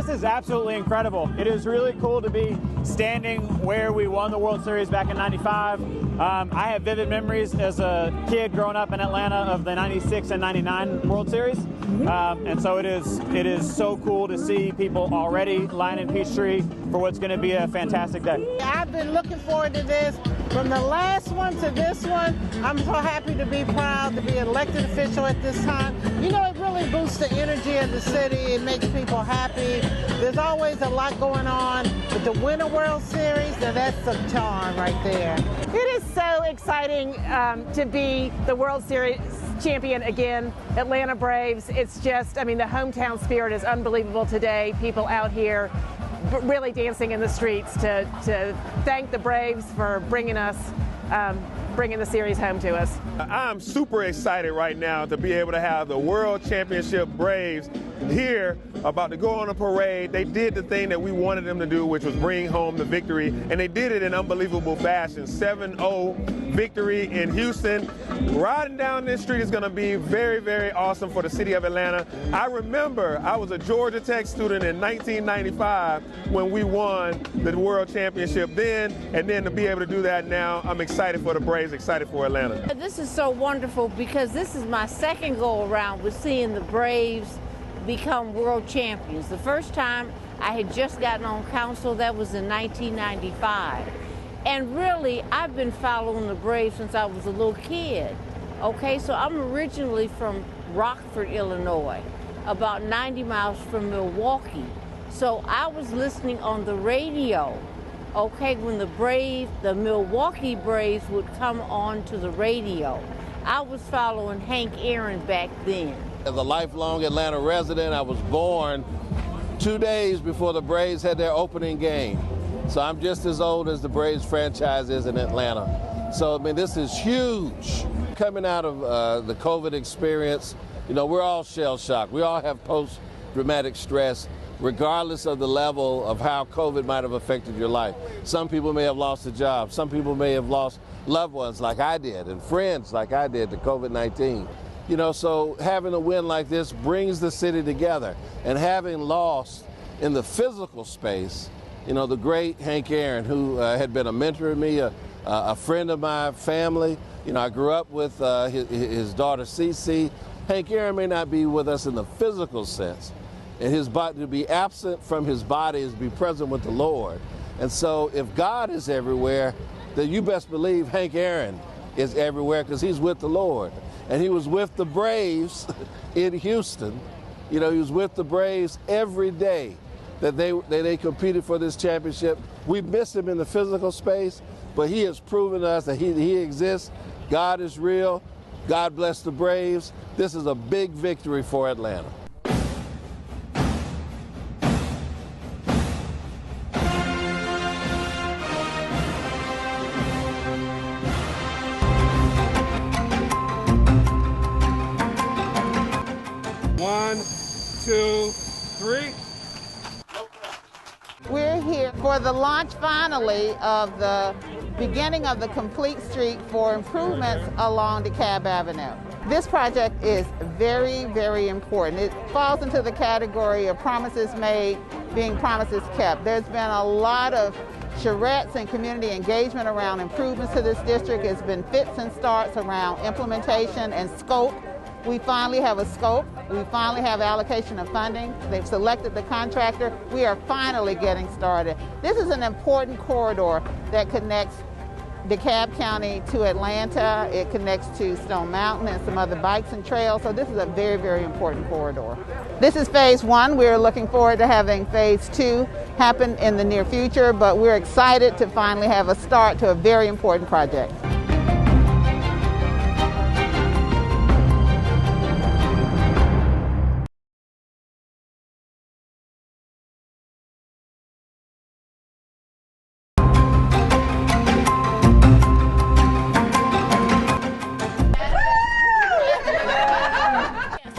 is absolutely incredible. It is really cool to be standing where we won the World Series back in '95. I have vivid memories as a kid growing up in Atlanta of the '96 and '99 World Series. And so it is so cool to see people already lining Peachtree for what's going to be a fantastic day. I've been looking forward to this. From the last one to this one, I'm so happy to be proud to be an elected official at this time. You know, it really boosts the energy of the city. It makes people happy. There's always a lot going on. But to win a World Series, now that's some charm right there. It is so exciting to be the World Series champion again, Atlanta Braves. It's just, I mean, the hometown spirit is unbelievable today. People out here really dancing in the streets to thank the Braves for bringing the series home to us. I'm super excited right now to be able to have the World Championship Braves here, about to go on a parade. They did the thing that we wanted them to do, which was bring home the victory, and they did it in unbelievable fashion. 7-0 victory in Houston. Riding down this street is going to be very, very awesome for the city of Atlanta. I remember I was a Georgia Tech student in 1995 when we won the World Championship then, and then to be able to do that now, I'm excited for the Braves, excited for Atlanta. This is so wonderful because this is my second go around with seeing the Braves become world champions. The first time I had just gotten on council, that was in 1995. And really, I've been following the Braves since I was a little kid. Okay, so I'm originally from Rockford, Illinois, about 90 miles from Milwaukee. So I was listening on the radio, okay, when the Milwaukee Braves would come on to the radio. I was following Hank Aaron back then. As a lifelong Atlanta resident, I was born 2 days before the Braves had their opening game. So I'm just as old as the Braves franchise is in Atlanta. So, I mean, this is huge. Coming out of the COVID experience, you know, we're all shell-shocked. We all have post-traumatic stress, regardless of the level of how COVID might have affected your life. Some people may have lost a job. Some people may have lost loved ones like I did and friends like I did to COVID-19. You know, so having a win like this brings the city together. And having lost in the physical space, you know, the great Hank Aaron, who had been a mentor to me, a friend of my family. You know, I grew up with his daughter, Cece. Hank Aaron may not be with us in the physical sense. And his body, to be absent from his body is to be present with the Lord. And so if God is everywhere, then you best believe Hank Aaron is everywhere because he's with the Lord. And he was with the Braves in Houston. You know, he was with the Braves every day that they competed for this championship. We miss him in the physical space, but he has proven to us that he exists. God is real. God bless the Braves. This is a big victory for Atlanta. One, two, three. We're here for the launch finally of the beginning of the complete street for improvements along DeKalb Avenue. This project is very, very important. It falls into the category of promises made being promises kept. There's been a lot of charrettes and community engagement around improvements to this district. It's been fits and starts around implementation and scope. We finally have a scope. We finally have allocation of funding. They've selected the contractor. We are finally getting started. This is an important corridor that connects DeKalb County to Atlanta. It connects to Stone Mountain and some other bikes and trails. So this is a very, very important corridor. This is phase one. We're looking forward to having phase two happen in the near future, but we're excited to finally have a start to a very important project.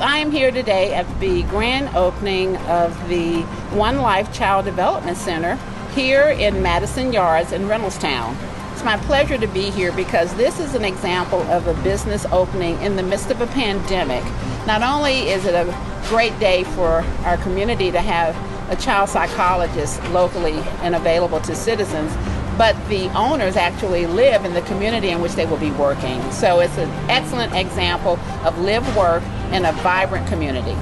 I am here today at the grand opening of the One Life Child Development Center here in Madison Yards in Reynoldstown. It's my pleasure to be here because this is an example of a business opening in the midst of a pandemic. Not only is it a great day for our community to have a child psychologist locally and available to citizens, but the owners actually live in the community in which they will be working. So it's an excellent example of live work in a vibrant community.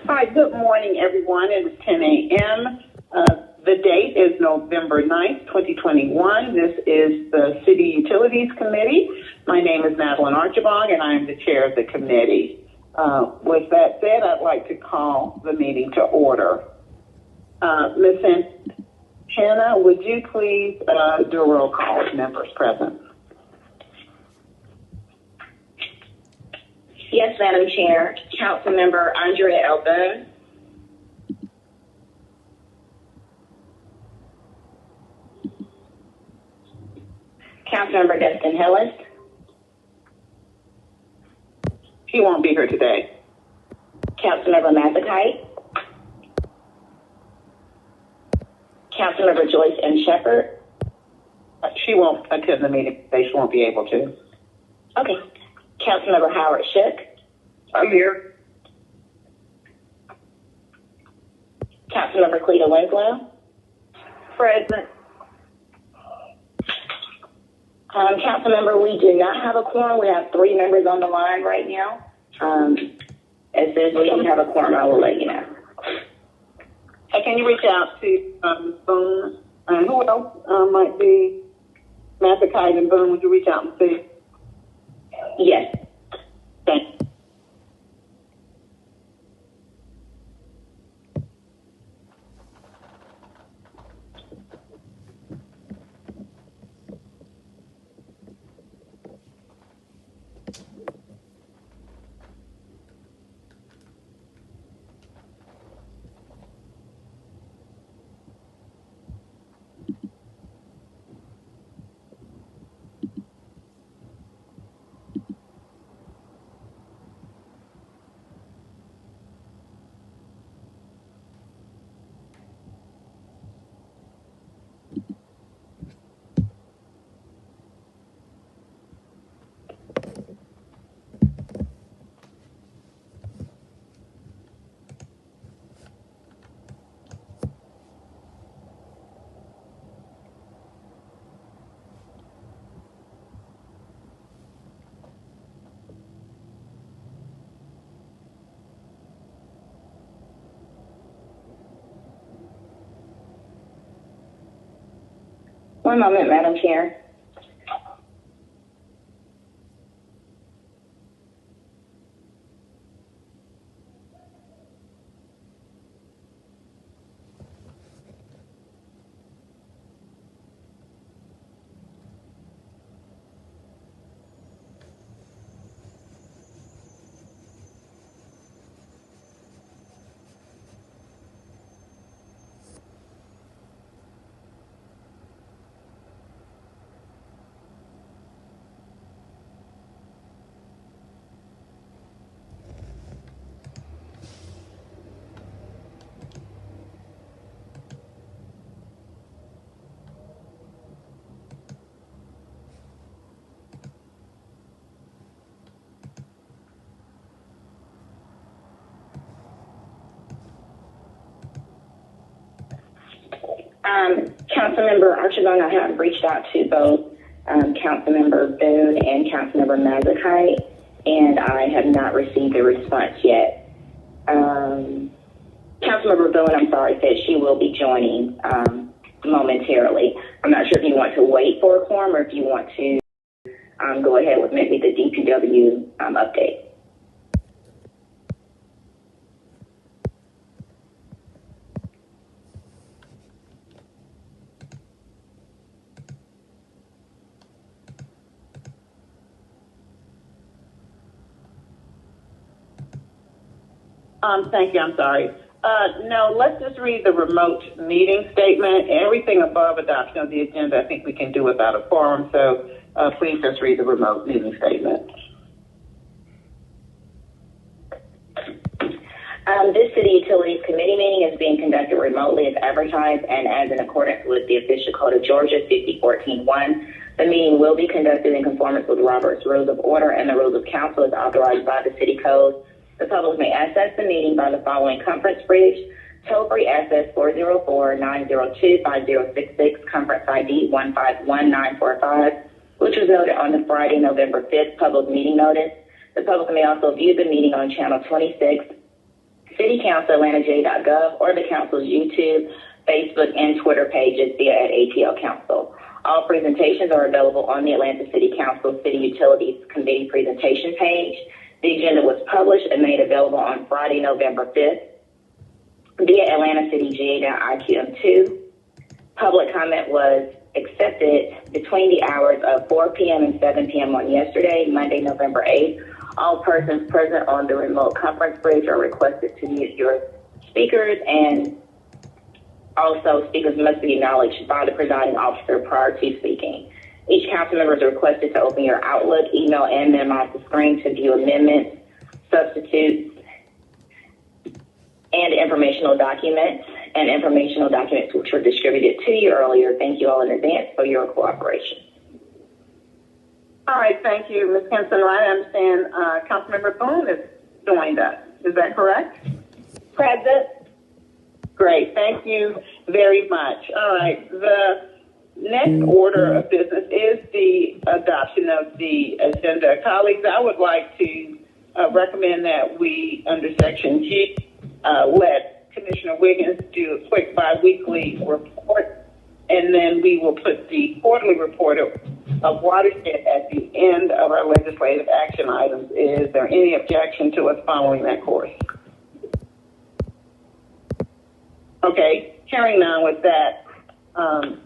Hi, good morning, everyone. It is 10 a.m. The date is November 9th, 2021. This is the City Utilities Committee. My name is Madeline Archibald, and I am the chair of the committee. With that said, I'd like to call the meeting to order. Ms. Hannah, would you please do a roll call with members present? Yes, Madam Chair. Councilmember Andrea L. Boone. Councilmember Destin Hillis. She won't be here today. Councilmember Mazakite. Councilmember Joyce M. Shepherd. She won't attend the meeting today. She won't be able to. Okay. Councilmember Howard Shook. I'm here. Councilmember Cleta Winslow. Present. Councilmember, we do not have a quorum. We have 3 members on the line right now. As soon as we have a quorum, I will let you know. Can you reach out to Ms. Boone? Who else might be? Mazakite and Boone, would you reach out and see? Yes. Thank you. One moment, Madam Chair. Councilmember Archibald, I have reached out to both Councilmember Boone and Councilmember Mazakite, and I have not received a response yet. Councilmember Boone, I'm sorry, said she will be joining momentarily. I'm not sure if you want to wait for a quorum or if you want to go ahead with maybe the DPW update. Thank you. I'm sorry. No, let's just read the remote meeting statement. Everything above adoption of the agenda, I think we can do without a quorum. So please just read the remote meeting statement. This City Utilities Committee meeting is being conducted remotely as advertised and as in accordance with the official code of Georgia 5014-1. The meeting will be conducted in conformance with Robert's Rules of Order and the Rules of Council as authorized by the City Code. The public may access the meeting by the following conference bridge. Toll-free access 404-902-5066, conference ID 151945, which was noted on the Friday, November 5th public meeting notice. The public may also view the meeting on Channel 26, citycouncilatlanta.gov, or the Council's YouTube, Facebook, and Twitter pages via at ATL Council. All presentations are available on the Atlanta City Council City Utilities Committee presentation page. The agenda was published and made available on Friday, November 5th via AtlantaCityGA.IQM2. Public comment was accepted between the hours of 4 p.m. and 7 p.m. on yesterday, Monday, November 8th. All persons present on the remote conference bridge are requested to mute your speakers, and also speakers must be acknowledged by the presiding officer prior to speaking. Each council member is requested to open your Outlook, email, and minimize the screen to view amendments, substitutes, and informational documents which were distributed to you earlier. Thank you all in advance for your cooperation. All right, thank you, Ms. Kempson. I understand Councilmember Boone has joined us. Is that correct? Present. Great, thank you very much. All right, the next order of business is the adoption of the agenda. Colleagues, I would like to recommend that we, under Section G, let Commissioner Wiggins do a quick biweekly report, and then we will put the quarterly report of Watershed at the end of our legislative action items. Is there any objection to us following that course? Okay, carrying on with that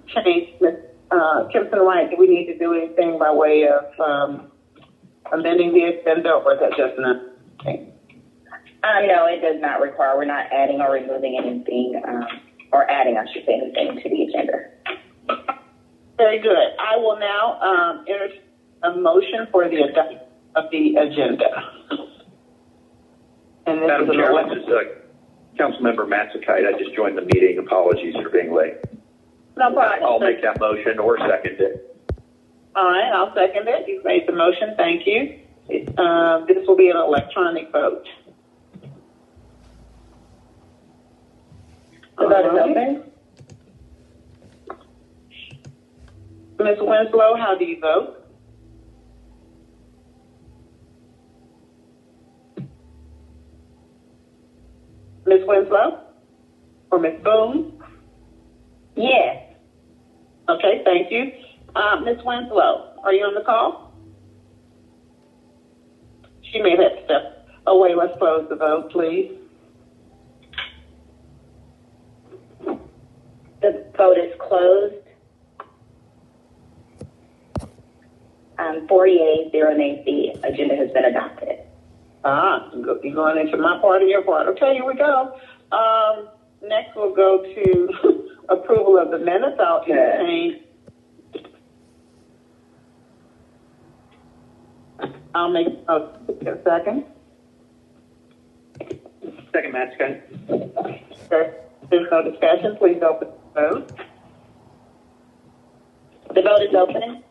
change, Ms. Kempson Wright, do we need to do anything by way of amending the agenda, or is that just an thing? No, it does not require. We're not adding or removing anything, or adding, I should say, anything to the agenda. Very good. I will now enter a motion for the adoption of the agenda. And this Madam is Chair, this is Councilmember Matsakite. I just joined the meeting. Apologies for being late. No problem. I'll make that motion or second it. All right, I'll second it. You've made the motion. Thank you. This will be an electronic vote. The vote is open. Ms. Winslow, how do you vote? Ms. Winslow? Or Ms. Boone? Yes. Okay, thank you. Ms. Winslow, are you on the call? She may have to step away. Let's close the vote, please. The vote is closed. 48, 0 nays. The agenda has been adopted. You're going into my part or your part. Okay, here we go. Next, we'll go to approval of the minutes. I'll entertain. I'll make a second. Second, Matsakite. There's no discussion. Please open the vote. The vote is open.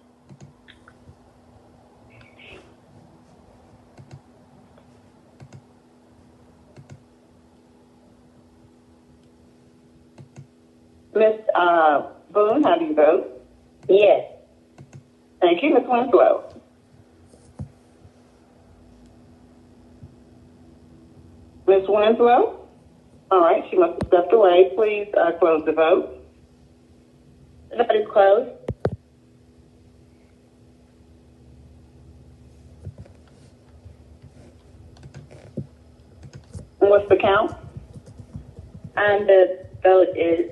Ms. Boone, how do you vote? Yes. Thank you. Ms. Winslow? Ms. Winslow? All right, she must have stepped away. Please close the vote. The vote is closed. What's the count? And the vote is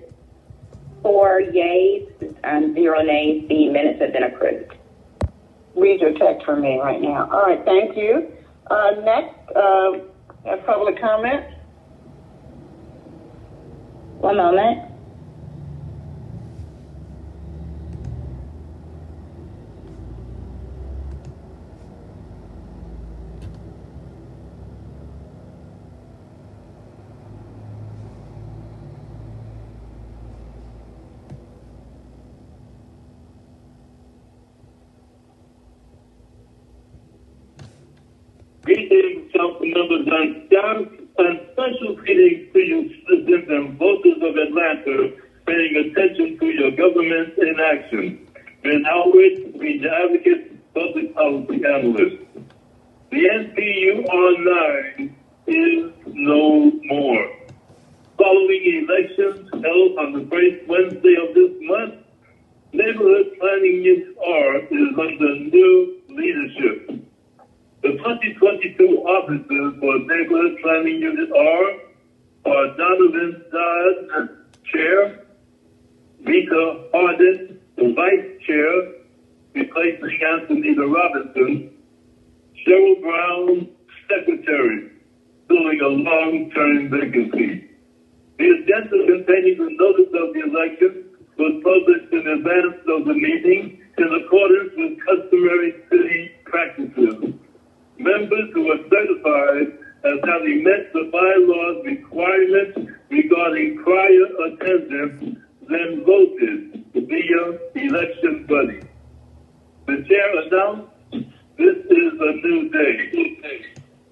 4 yeas and 0 nays. The minutes have been approved. Read your text for me right now. All right, thank you. Next, public comment. One moment. Greetings, council members and staff, and special greetings to you citizens and voters of Atlanta paying attention to your government in action. Ben Howard, media advocate, public policy analyst. The NPU Online is no more. Following elections held on the first Wednesday of this month, Neighborhood Planning Unit R is under new leadership. The 2022 officers for Neighborhood Planning Unit are Donovan Dodd, Chair, Rita Hardin, the Vice Chair, replacing Antonita Robinson, Cheryl Brown, Secretary, filling a long-term vacancy. The agenda containing the notice of the election was published in advance of the meeting in accordance with customary city practices. Members who are certified as having met the bylaws requirements regarding prior attendance then voted via election buddy. The chair announced this is a new day.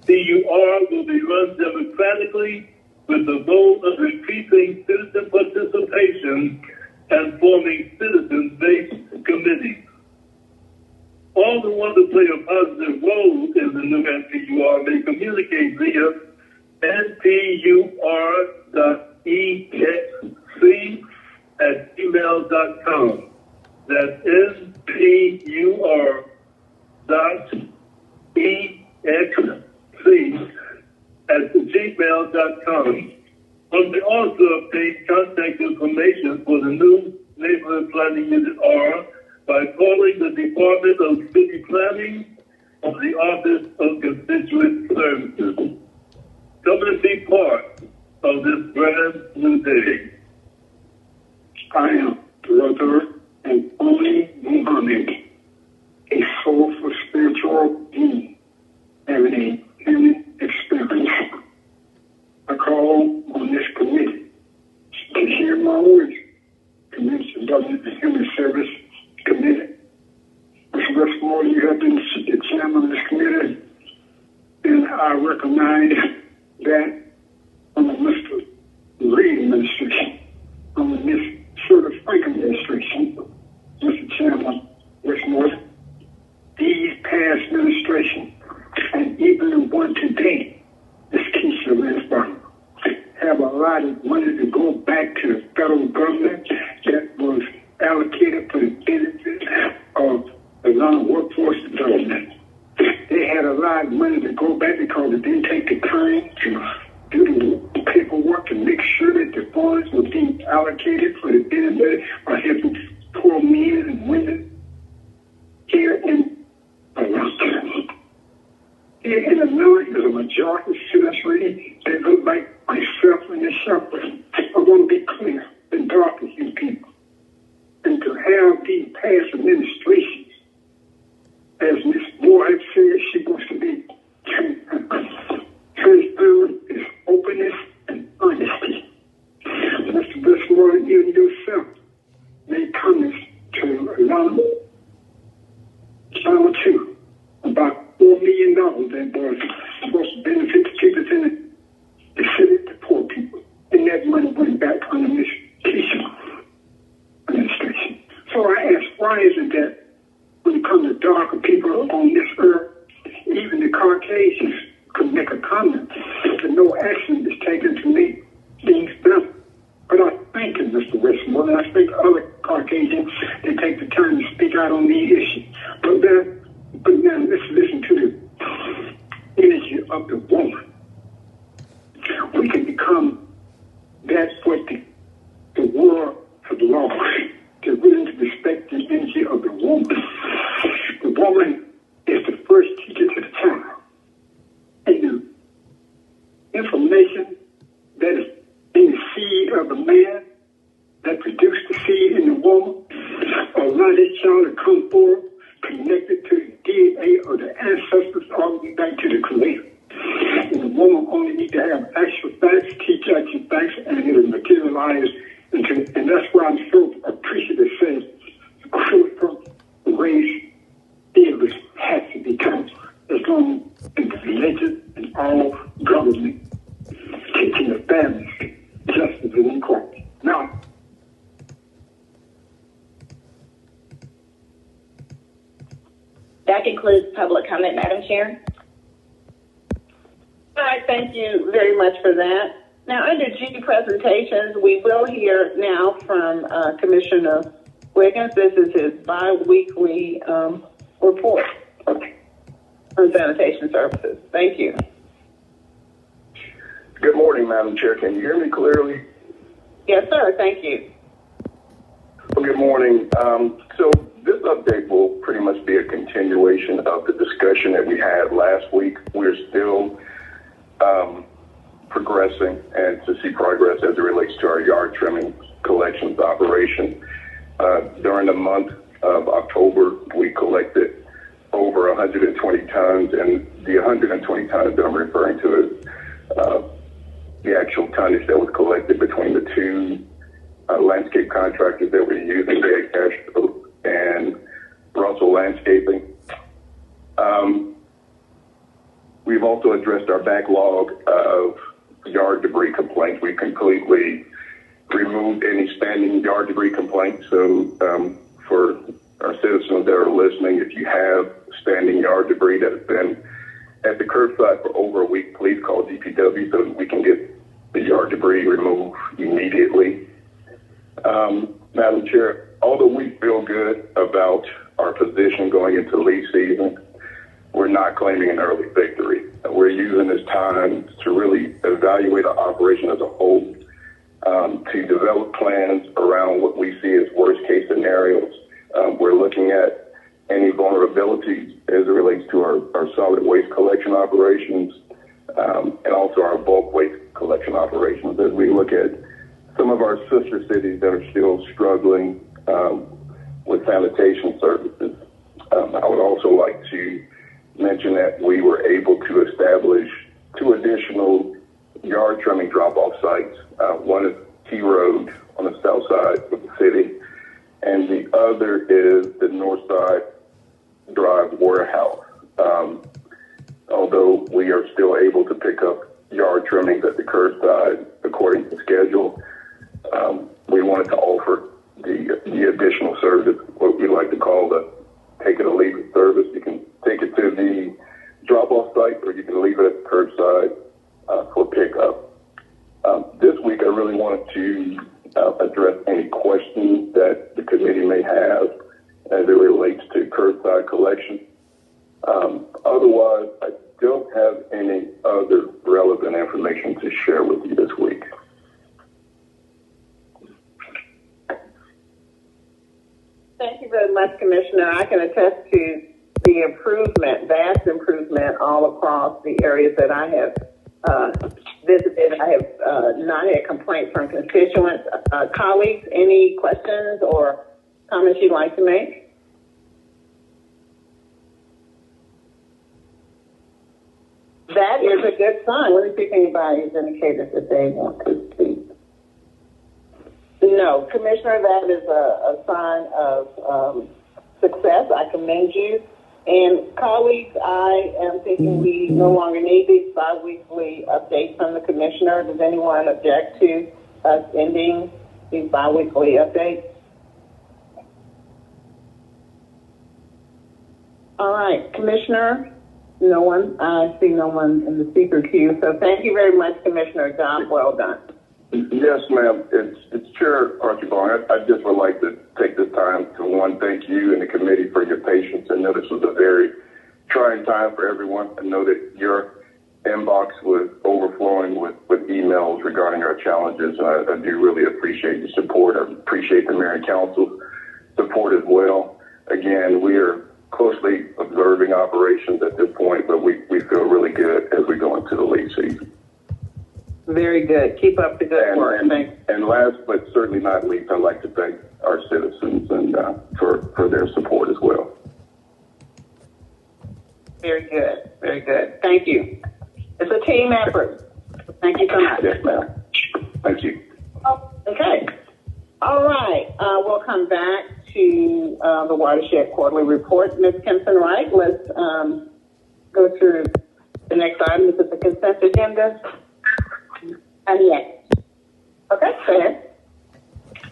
CUR will be run democratically with the goal of increasing citizen participation and forming citizen-based committees. All who want to play a positive role in the new NPUR may communicate via npur.exc@gmail.com. That's npur.exc@gmail.com. One may also obtain contact information for the new Neighborhood Planning Unit R by calling the Department of City Planning or the Office of Constituent Services. Come and be part of this brand new day. I am Brother and only Muhammad, a soul for spiritual being, having a human experience. I call on this committee to hear my voice. Committee to Government and Human Service Committee. Mr. Westmore, you have been the chairman of this committee, and I recognize that under Mr. Reed administration, under Ms. Shirley Frank administration, Mr. Chairman Westmore, these past administration, and even the one today, this Keisha Linsburg, have allotted money to go back to the federal government that was allocated for the benefit of the non-workforce development. They had allowed money to go back because they didn't take the time to do the paperwork to make sure that the funds were being allocated for the benefit of helping poor men and women here in Atlanta. Here in Atlanta, there's a majority of citizens that look like myself and yourself. I want to be clear and dark with you people. And to have these past administrations, as Ms. Moore had said, she wants to be transparent, is openness and honesty. Mr. Westmore, you and yourself may information that is in the seed of the man that produced the seed in the woman. Allow that child to come forth connected to the DNA of the ancestors all the way back to the Creator. And the woman only need to have actual facts, teach actual facts, and it'll materialize. And that's why I'm so appreciative saying critical race theory has to become as long as religion and all government teaching the families justice and equality. Now, that concludes public comment, Madam Chair. All right, thank you very much for that. Now, under G presentations, we will hear now from Commissioner Wiggins. This is his bi-weekly report on sanitation services. Thank you. Good morning, Madam Chair. Can you hear me clearly? Yes, sir. Thank you. Well, good morning. So this update will pretty much be a continuation of the discussion that we had last week. We're still progressing and to see progress as it relates to our yard trimming collections operation. During the month of October, we collected over 120 tons, and the 120 tons that I'm referring to is the actual tonnage that was collected between the two landscape contractors that we're using, Castro and Russell Landscaping. We've also addressed our backlog of yard debris complaints. We completely removed any standing yard debris complaints. So for our citizens that are listening, if you have standing yard debris that has been at the curbside for over a week, please call DPW so that we can get the yard debris removed immediately. Madam Chair, although we feel good about our position going into leaf season, we're not claiming an early victory. We're using this time to really evaluate our operation as a whole, to develop plans around what we see as worst case scenarios. We're looking at any vulnerabilities as it relates to our solid waste collection operations, and also our bulk waste collection operations as we look at some of our sister cities that are still struggling with sanitation services. I would also like to mention that we were able to establish 2 additional yard trimming drop-off sites. One is T Road on the south side of the city, and the other is the North Side Drive warehouse. Although we are still able to pick up yard trimmings at the curbside according to schedule, we wanted to offer the additional service, what we like to call the take it or leave it service. You can take it to the drop-off site, or you can leave it at the curbside for pickup. This week, I really wanted to address any questions that the committee may have as it relates to curbside collection. Otherwise, I don't have any other relevant information to share with you this week. Thank you very much, Commissioner. I can attest to the improvement, vast improvement all across the areas that I have visited. I have not had complaints from constituents. Colleagues, any questions or comments you'd like to make? That is a good sign. Let me see if anybody has indicated that they want to speak. No, Commissioner, that is a sign of success. I commend you. And colleagues, I am thinking we no longer need these bi-weekly updates from the Commissioner. Does anyone object to us ending these bi-weekly updates? All right, Commissioner, no one. I see no one in the speaker queue. So thank you very much, Commissioner. Job well done. Yes, ma'am. It's Chair Archibald. I just would like to take this time to, one, thank you and the committee for your patience. I know this was a very trying time for everyone. I know that your inbox was overflowing with emails regarding our challenges. I do really appreciate your support. I appreciate the Mayor and Council's support as well. Again, we are closely observing operations at this point, but we feel really good as we go into the leaf season. Very good. Keep up the good work. And last but certainly not least, I'd like to thank our citizens and for their support as well. Very good. Very good. Thank you. It's a team effort. Thank you so much. Yes, ma'am. Thank you. Oh, okay. All right. We'll come back to the Watershed Quarterly Report. Ms. Kempson-Wright, let's go through the next item. Is it the consent agenda? Yes. Okay, go ahead.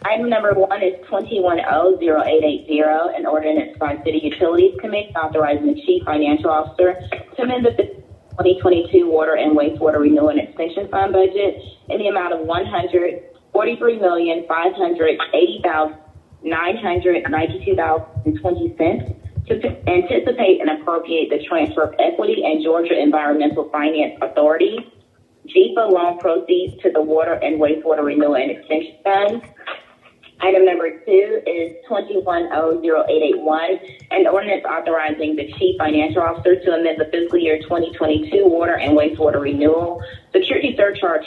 Item number 1 is 21-0880, an ordinance by City Utilities Committee authorizing the Chief Financial Officer to amend the 2022 Water and Wastewater Renewal and Extension Fund budget in the amount of $143,580,992.20 to anticipate and appropriate the transfer of equity and Georgia Environmental Finance Authority GEFA loan proceeds to the Water and Wastewater Renewal and Extension Fund. Item number 2 is 21-0881, an ordinance authorizing the Chief Financial Officer to amend the fiscal year 2022 Water and Wastewater Renewal Security Surcharge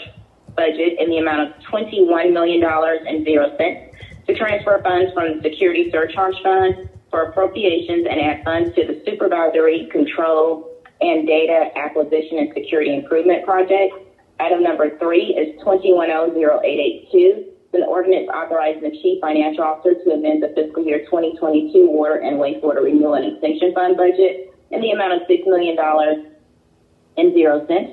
budget in the amount of $21,000,000 to transfer funds from the Security Surcharge Fund for appropriations and add funds to the Supervisory, Control, and Data Acquisition and Security Improvement Project. Item number 3 is 21-0882, an ordinance authorizing the Chief Financial Officer to amend the fiscal year 2022 Water and Wastewater Renewal and Extension Fund budget in the amount of $6,000,000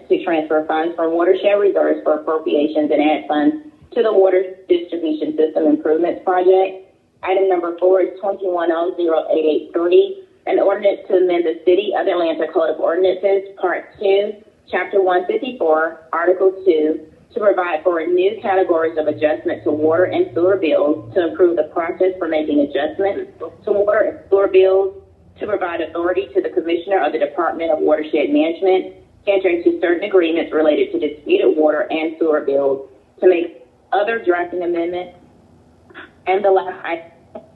to transfer funds from Watershed reserves for appropriations and add funds to the Water Distribution System Improvements Project. Item number 4 is 21-0883, an ordinance to amend the City of Atlanta Code of Ordinances, Part 2, Chapter 154, Article 2, to provide for new categories of adjustment to water and sewer bills, to improve the process for making adjustments to water and sewer bills, to provide authority to the Commissioner of the Department of Watershed Management to enter into certain agreements related to disputed water and sewer bills, to make other drafting amendments. And the last item,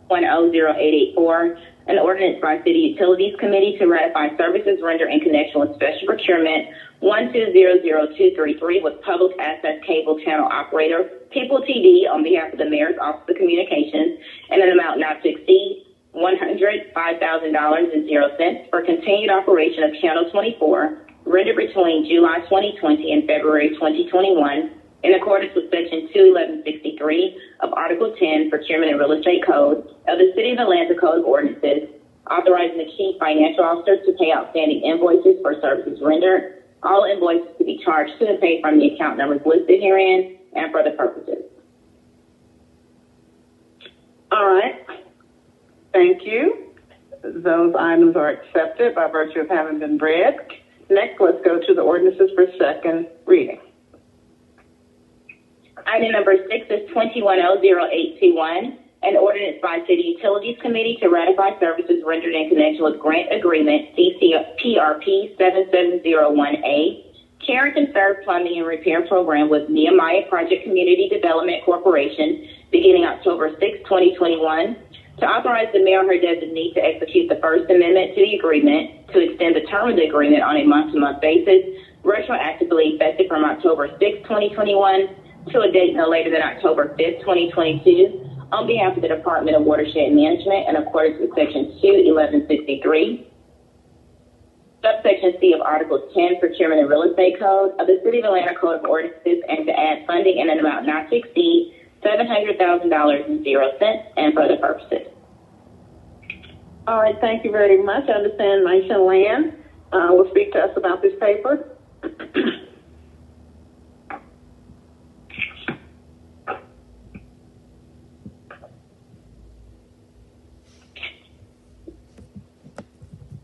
21-0884, an ordinance by City Utilities Committee to ratify services rendered in connection with Special Procurement 1200233 with Public Access Cable Channel Operator, People TD, on behalf of the Mayor's Office of Communications, and an amount not to exceed $105,000.00 for continued operation of Channel 24, rendered between July 2020 and February 2021, in accordance with Section 21163 of Article 10, Procurement and Real Estate Code of the City of Atlanta Code of Ordinances, authorizing the Chief Financial Officer to pay outstanding invoices for services rendered, all invoices to be charged to and paid from the account numbers listed herein and for the purposes. All right. Thank you. Those items are accepted by virtue of having been read. Next, let's go to the ordinances for second reading. Item number 6 is 21-0821, an ordinance by City Utilities Committee to ratify services rendered in connection with Grant Agreement CCPRP 7701A, Care and Conserve Plumbing and Repair Program with Nehemiah Project Community Development Corporation, beginning October 6, 2021, to authorize the mayor or her designee to execute the First Amendment to the agreement, to extend the term of the agreement on a month-to-month basis, retroactively effective from October 6, 2021, to a date no later than October 5th, 2022, on behalf of the Department of Watershed Management in accordance with Section 21163, subsection C of Article 10, Procurement and Real Estate Code of the City of Atlanta Code of Ordinances, and to add funding in an amount not to exceed $700,000.00 and for other purposes. All right, thank you very much. I understand Maisha Land will speak to us about this paper.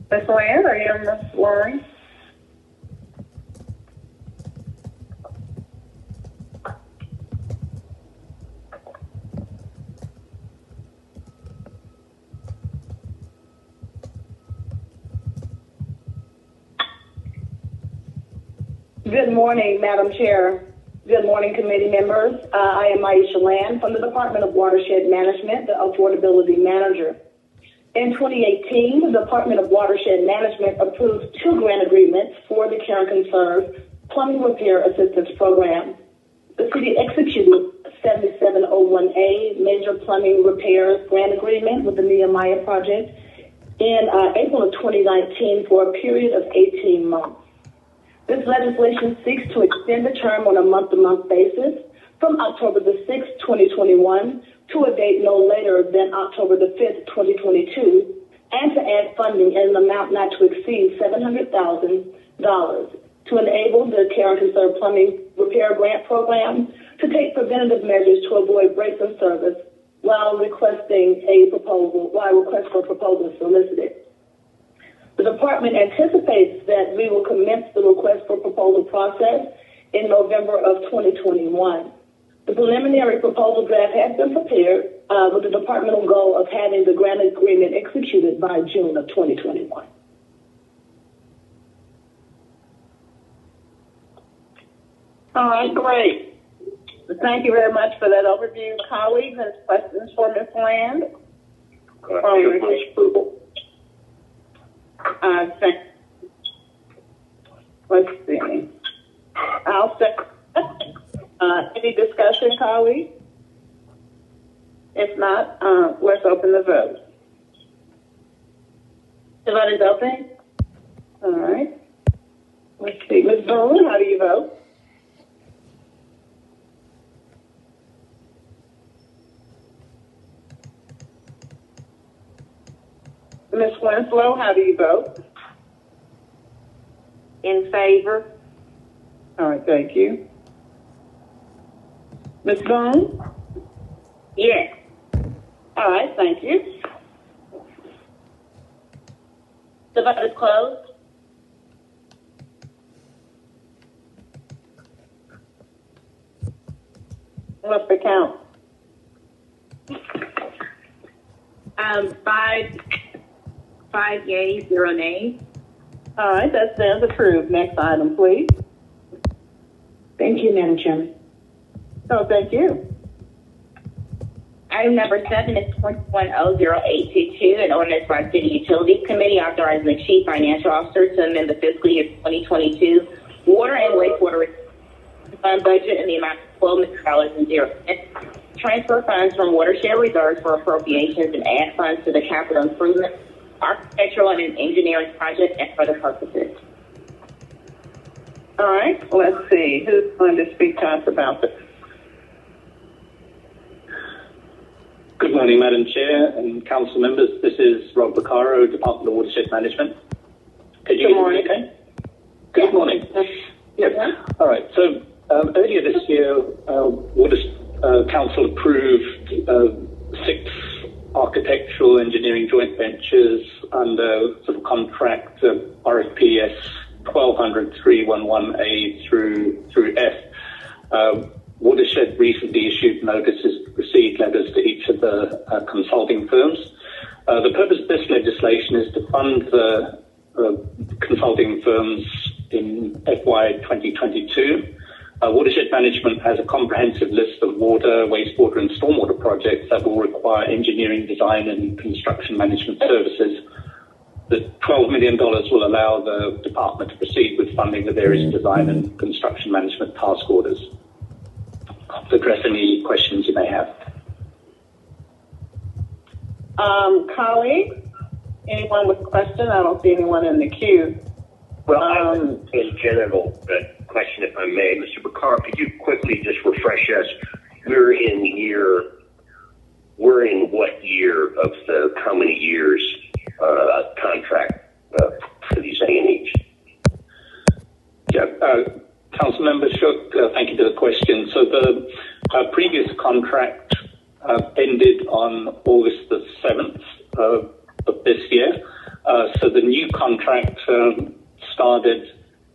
Ms. Land, are you on the line? Good morning, Madam Chair. Good morning, committee members. I am Maisha Land from the Department of Watershed Management, the Affordability Manager. In 2018, the Department of Watershed Management approved 2 grant agreements for the Care and Conserve Plumbing Repair Assistance Program. The city executed 7701A Major Plumbing Repairs Grant Agreement with the Nehemiah Project in April of 2019 for a period of 18 months. This legislation seeks to extend the term on a month-to-month basis from October the 6th, 2021 to a date no later than October the 5th, 2022, and to add funding in an amount not to exceed $700,000 to enable the Care and Conserve Plumbing Repair Grant Program to take preventative measures to avoid breaks in service while request for proposals solicited. The department anticipates that we will commence the request for proposal process in November of 2021. The preliminary proposal draft has been prepared with the departmental goal of having the grant agreement executed by June of 2021. All right, great. Thank you very much for that overview, colleagues. And questions for Ms. Land? Let's see. I'll second. Any discussion, colleagues? If not, let's open the vote. The vote is open. All right. Let's see. Ms. Boone, how do you vote? Ms. Winslow, how do you vote? In favor. All right, thank you. Ms. Boone? Yes. All right, thank you. The vote is closed. What's the count? 5 yeas, 0 nays. All right, that stands approved. Next item, please. Thank you, Madam Chairman. Oh, thank you. Item number 7 is 210822, an ordinance by our City Utilities Committee authorizing the Chief Financial Officer to amend the fiscal year 2022 water and wastewater fund budget in the amount of $12,000,000. Transfer funds from Watershed reserves for appropriations and add funds to the capital improvement, architectural and engineering project and for other purposes. All right, let's see. Who's going to speak to us about this? Good morning, Madam Chair and Council members. This is Rob Vaccaro, Department of Watershed Management. Could you hear me okay? Good morning. Yes. All right. So earlier this year, Council approved 6 architectural engineering joint ventures under sort of contract RFPS 1200-311A through F. Watershed recently issued notices to proceed letters to each of the consulting firms. The purpose of this legislation is to fund the consulting firms in FY 2022. Watershed Management has a comprehensive list of water, wastewater and stormwater projects that will require engineering, design and construction management services. The $12 million will allow the department to proceed with funding the various design and construction management task orders. I'll address any questions you may have. Colleagues, anyone with a question? I don't see anyone in the queue. Well, in general, question, if I may, Mr. Vaccaro, could you quickly just refresh us? We're in what year of the how many years contract for these A&Es? Yeah, Council Member Shook, thank you for the question. So the previous contract ended on August the 7th of this year. So the new contract started,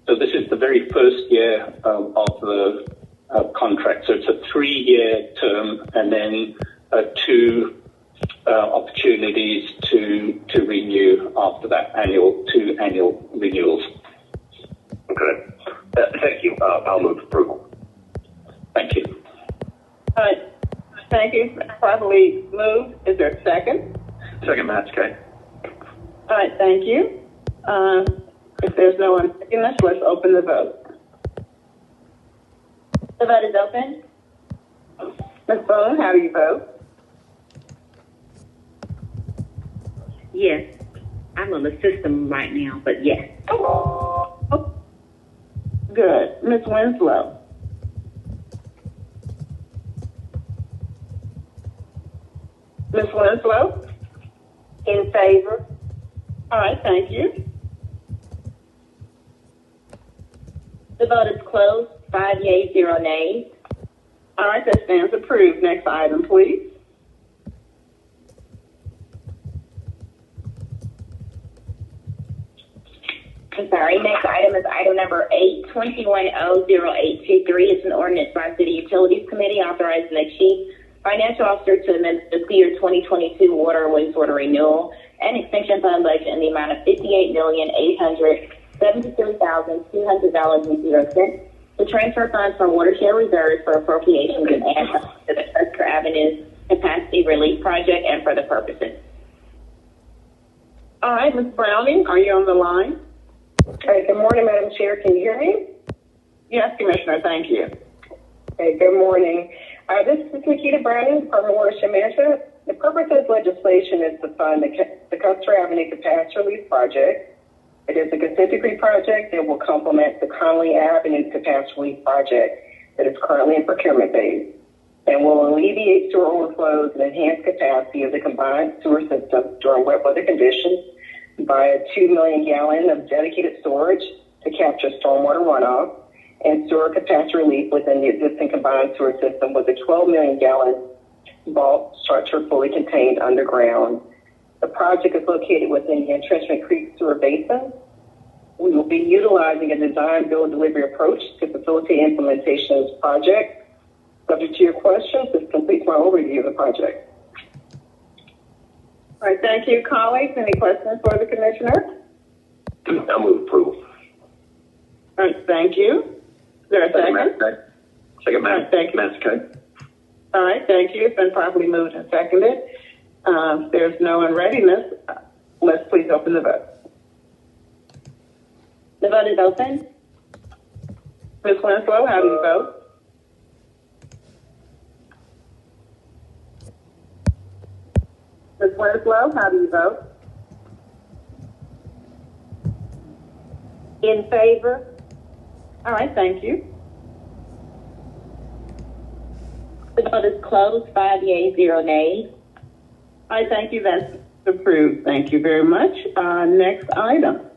so this is the very first year of the contract. So it's a 3-year term and then 2 opportunities to renew after that, 2 annual renewals. Okay. Thank you. I'll move approval. Thank you. All right. Thank you. Properly moved. Is there a second? Second, Matt. Okay. All right. Thank you. If there's no one second us, let's open the vote. The vote is open. Ms. Boone, how do you vote? Yes. I'm on the system right now, but yes. Good. Ms. Winslow? Ms. Winslow? In favor. All right, thank you. The vote is closed. 5 yeas, 0 nays. All right, that stands approved. Next item, please. I'm sorry. Next item is item number 8210823. It's an ordinance by City Utilities Committee authorizing the Chief Financial Officer to amend the fiscal year 2022 water and wastewater renewal and extension fund budget in the amount of $58,873,200.00 to transfer funds from Watershed reserves for appropriations and add funds to the Custer Avenue Capacity Relief Project and for the purposes. All right, Ms. Browning, are you on the line? Okay, good morning, Madam Chair. Can you hear me? Yes, Commissioner, thank you. Okay, good morning. This is Nikita Browning, Department of Watershed Management. The purpose of this legislation is to fund the Custer Avenue Capacity Relief Project. It is a consent decree project that will complement the Conley Avenue Capacity Relief Project that is currently in procurement phase and will alleviate sewer overflows and enhance capacity of the combined sewer system during wet weather conditions by a 2 million gallon of dedicated storage to capture stormwater runoff and sewer capacity relief within the existing combined sewer system with a 12 million gallon vault structure fully contained underground. The project is located within the Entrenchment Creek Sewer Basin. We will be utilizing a design, build, delivery approach to facilitate implementation of this project. Subject to your questions, this completes my overview of the project. All right, thank you, colleagues. Any questions for the Commissioner? I move approval. All right, thank you. Is there a second? Second, All right, thank you. All right, thank you. It's been properly moved and seconded. If there's no unreadiness, let's please open the vote. The vote is open. Ms. Winslow, how do you vote? Ms. Winslow, how do you vote? In favor. All right, thank you. The vote is closed. 5 yeas, 0 nays. All right, thank you. That's approved. Thank you very much. Next item.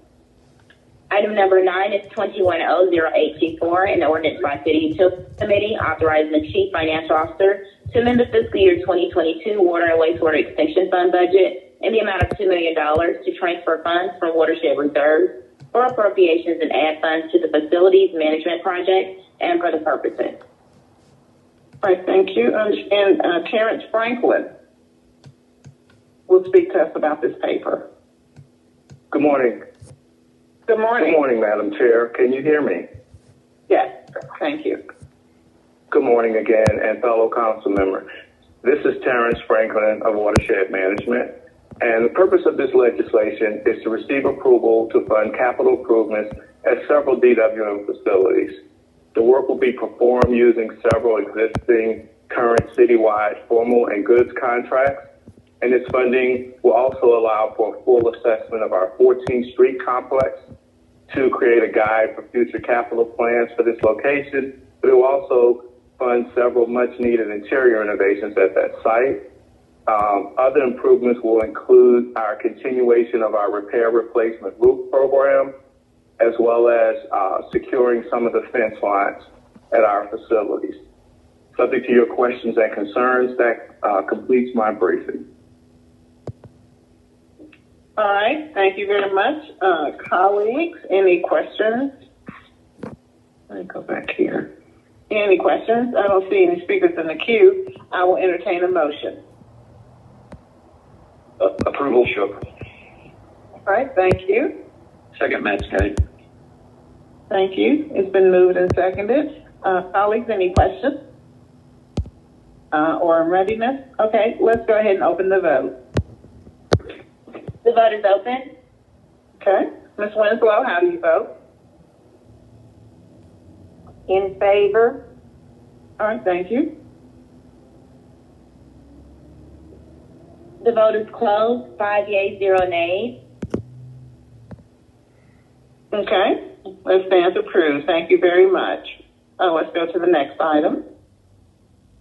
Item number 9 is 210824, an ordinance by City Utilities Committee authorizing the Chief Financial Officer to amend the fiscal year 2022 water and wastewater extension fund budget in the amount of $2 million to transfer funds from Watershed reserves for appropriations and add funds to the facilities management project and for the purposes. All right, thank you. And Terrence Franklin will speak to us about this paper. Good morning. Good morning. Good morning, Madam Chair. Can you hear me? Yes, thank you. Good morning again, and fellow council member. This is Terrence Franklin of Watershed Management, and the purpose of this legislation is to receive approval to fund capital improvements at several DWM facilities. The work will be performed using several existing current citywide formal and goods contracts, and this funding will also allow for a full assessment of our 14th Street complex to create a guide for future capital plans for this location, but it will also fund several much-needed interior innovations at that site. Other improvements will include our continuation of our repair replacement roof program, as well as securing some of the fence lines at our facilities. Subject to your questions and concerns, that completes my briefing. All right, thank you very much. Colleagues, any questions? Let me go back here. Any questions? I don't see any speakers in the queue. I will entertain a motion. Approval, sure. All right, thank you. Second, Matsky. Thank you. It's been moved and seconded. Colleagues, any questions? Or readiness? Okay, let's go ahead and open the vote. The vote is open. Okay. Ms. Winslow, how do you vote? In favor. All right, thank you. The vote is closed. 5 yeas, 0 nays. Okay, that stands approved. Thank you very much. Let's go to the next item.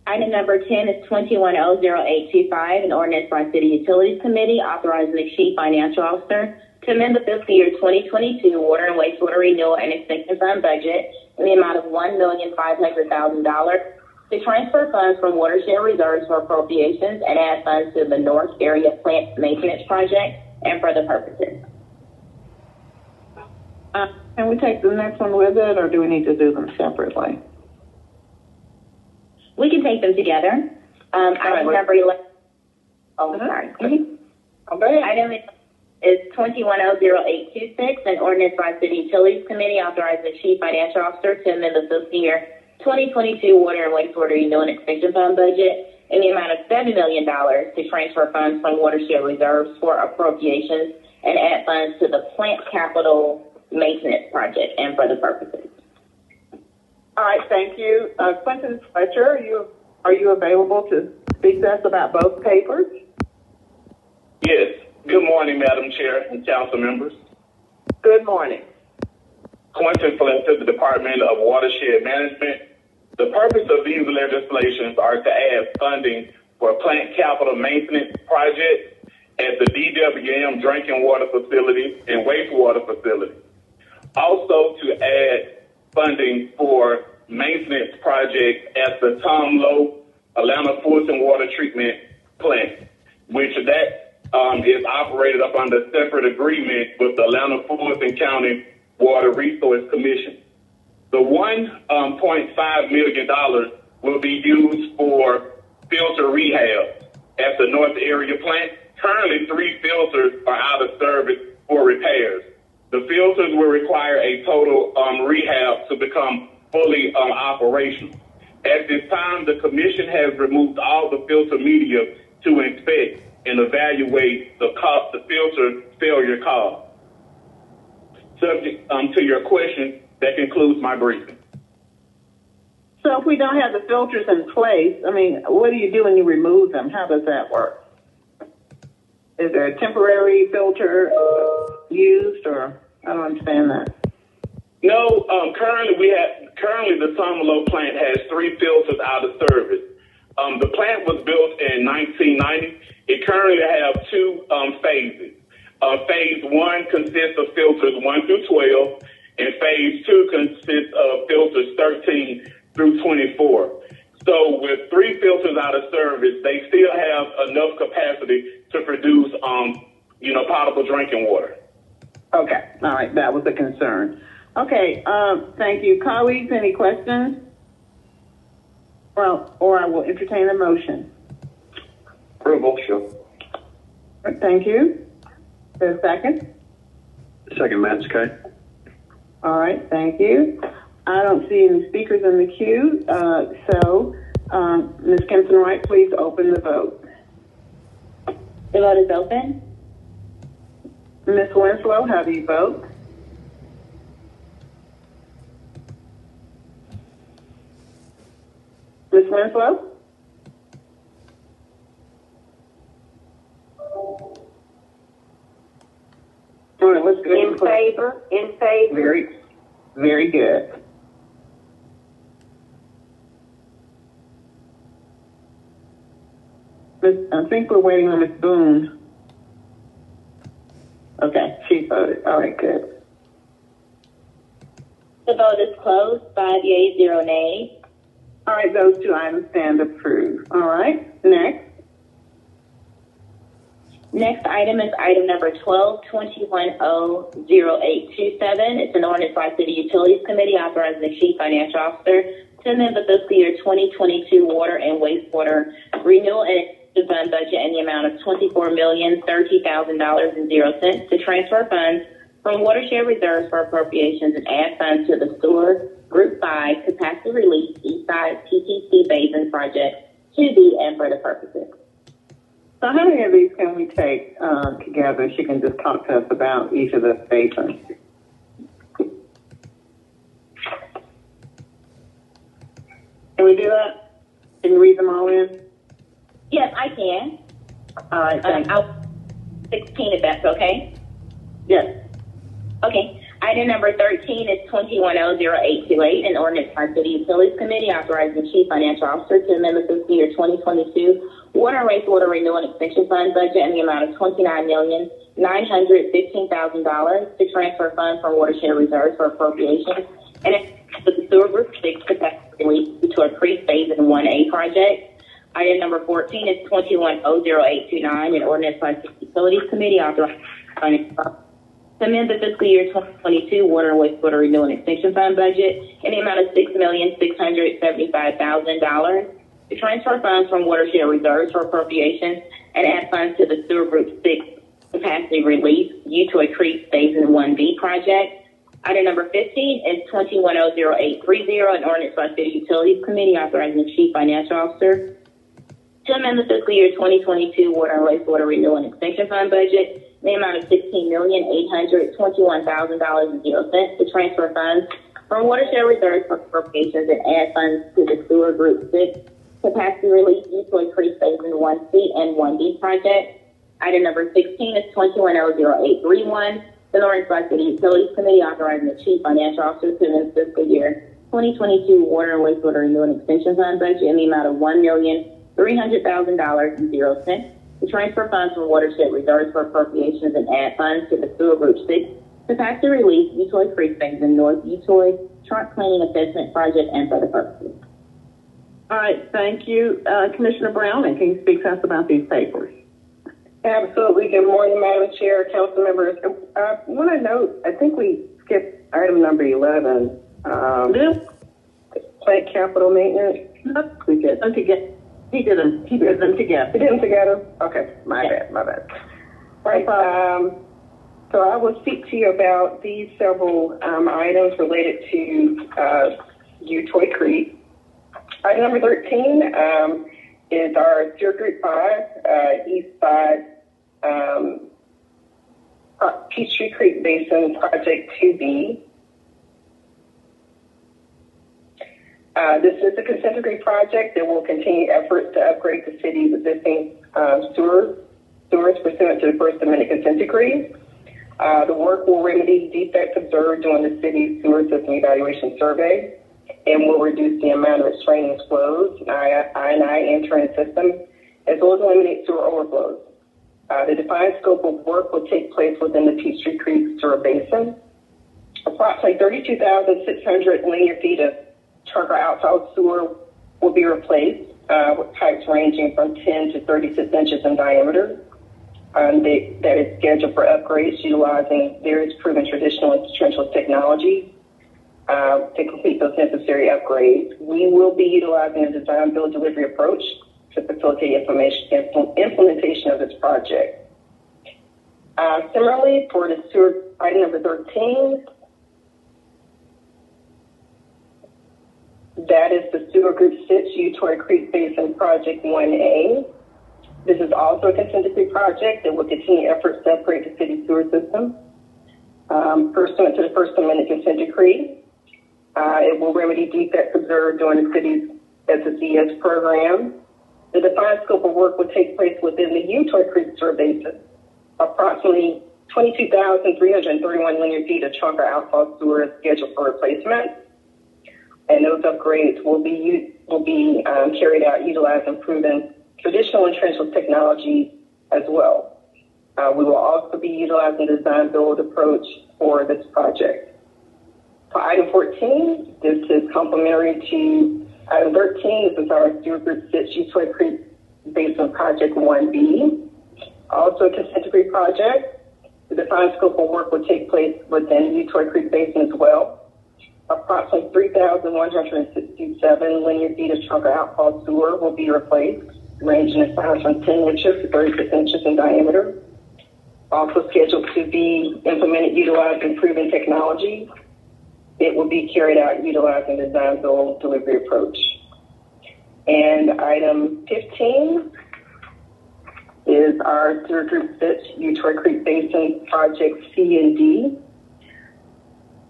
Item number 10 is 210825, an ordinance by City Utilities Committee authorizing the Chief Financial Officer to amend the fiscal year 2022 water and wastewater renewal and extension fund budget in the amount of $1,500,000 to transfer funds from Watershed reserves for appropriations and add funds to the North Area Plant Maintenance Project and for other purposes. Can we take the next one with it, or do we need to do them separately? We can take them together. Item number 11. Oh, sorry. Okay. Item is 210826, an ordinance by City Utilities Committee authorizing the Chief Financial Officer to amend the fiscal year 2022 water and wastewater renewal and extension fund budget in the amount of $7 million to transfer funds from Watershed reserves for appropriations and add funds to the plant capital maintenance project and for the purposes. All right, thank you. Quentin Fletcher, are you available to speak to us about both papers? Yes. Good morning, Madam Chair and council members. Good morning. Quentin Fletcher, the Department of Watershed Management. The purpose of these legislations are to add funding for plant capital maintenance projects at the DWM drinking water facility and wastewater facility. Also to add funding for maintenance projects at the Tom Lowe Atlanta Fulton Water Treatment Plant, which that is operated up under separate agreement with the Atlanta Fulton County Water Resource Commission. The $1.5 million will be used for filter rehab at the North Area plant. Currently, 3 filters are out of service for repairs. The filters will require a total rehab to become fully operational. At this time, the commission has removed all the filter media to inspect and evaluate the filter failure cause. Subject to your question, that concludes my briefing. So if we don't have the filters in place, I mean, what do you do when you remove them? How does that work? Is there a temporary filter used, or I don't understand that. No, currently the Tom Lowe plant has 3 filters out of service. The plant was built in 1990. It currently has 2 phases. Phase 1 consists of filters 1 through 12, and phase 2 consists of filters 13 through 24. So with 3 filters out of service, they still have enough capacity to produce, potable drinking water. Okay, all right, that was a concern. Okay, thank you. Colleagues, any questions? Well, or I will entertain a motion. Approval, sure. Thank you. Is there a second? Second, Matt Kay. All right, thank you. I don't see any speakers in the queue, so Ms. Kempton-Wright, please open the vote. The vote is open. Ms. Winslow, how do you vote? Ms. Winslow? All right, let's go. In favor. In favor. Very, very good. I think we're waiting on Ms. Boone. Okay, she voted. All right, good. The vote is closed. 5 yeas, 0 nays. All right, those 2 items stand approved. All right, next. Next item is item number 12-210827. It's an ordinance by City Utilities Committee authorizing the Chief Financial Officer to amend the fiscal year 2022 water and wastewater renewal and extension fund budget in the amount of $24,030,000.00 to transfer funds from Watershed reserves for appropriations and add funds to the Sewer Group 5 Capacity Release Eastside PTC Basin Project to be and for the purposes. So how many of these can we take together? She can just talk to us about each of the basins. Can we do that? Can you read them all in? Yes, I can. All right, thanks. I'll 16 if that's okay. Yes. Okay. Item number 13 is 210828, an ordinance by City Utilities Committee authorizing the Chief Financial Officer to amend the fiscal year 2022 water and wastewater renewal and extension fund budget in the amount of $29,915,000 to transfer funds from Watershed reserves for appropriation and to the sewer group 6 capacity to a pre-phase in 1A project. Item number 14 is 210829, an ordinance by City Utilities Committee authorizing to amend the fiscal year 2022 water and wastewater renewal and extension fund budget in the amount of $6,675,000 to transfer funds from Watershed reserves for appropriation and add funds to the sewer group 6 capacity release due to a creek phase in 1B project. Item number 15 is 210830, an ordinance by City Utilities Committee authorizing the Chief Financial Officer to amend the fiscal year 2022 water and wastewater renewal and extension fund budget in the amount of $16,821,000.00 to transfer funds from Watershed reserves for appropriations and add funds to the sewer group 6 capacity release due to a creek phase in 1C and 1D project. Item number 16 is 210831, the ordinance by City Utilities Committee authorizing the Chief Financial Officer to amend fiscal year 2022 water and wastewater renewal and extension fund budget in the amount of $1,300,000.00 to transfer funds from Watershed reserves for appropriations and add funds to the sewer group 6 capacity release Utoy Creek phase in North Utoy trunk cleaning assessment project and for the purposes. All right, thank you. Commissioner Brown, and can you speak to us about these papers? Absolutely. Good morning, Madam Chair, council members. I want to note, I think we skipped item number 11. Plant capital maintenance. We did them together. He did them together. Okay, my bad. Right. So I will speak to you about these several items related to Utoy Creek. Item number 13 is our Sewer Group 5 East Side Peachtree Creek Basin Project 2B. This is a consent decree project that will continue efforts to upgrade the city's existing sewers pursuant to the First Amendment consent decree. The work will remedy defects observed during the city's sewer system evaluation survey and will reduce the amount of extraneous flows, I&I entering the system, as well as eliminate sewer overflows. The defined scope of work will take place within the Peachtree Creek sewer basin. Approximately 32,600 linear feet of trunk or outfall sewer will be replaced with pipes ranging from 10 to 36 inches in diameter. That is scheduled for upgrades utilizing various proven traditional and trenchless technologies to complete those necessary upgrades. We will be utilizing a design build delivery approach to facilitate implementation of this project. Similarly, for the sewer item number 13, that is the Sewer Group 6 Utoy Creek Basin Project 1A. This is also a consent decree project that will continue efforts to upgrade the city's sewer system. Pursuant to the First Amendment consent decree, it will remedy defects observed during the city's SSES program. The defined scope of work will take place within the Utoy Creek sewer basin. Approximately 22,331 linear feet of trunk or outfall sewer is scheduled for replacement. And those upgrades will be carried out utilizing proven traditional and trenchless technology as well. We will also be utilizing the design build approach for this project. For item 14, this is complementary to item 13. This is our Sewer Group 6 Utoy Creek Basin Project 1B. Also a consent decree project. The defined scope of work will take place within Utoy Creek Basin as well. Approximately 3,167 linear feet of trunk or outfall sewer will be replaced, ranging in size from 10 inches to 36 inches in diameter. Also scheduled to be implemented utilizing proven technology. It will be carried out utilizing the design build delivery approach. And item 15 is our Sewer Group 6 Utoy Creek Basin Project C and D.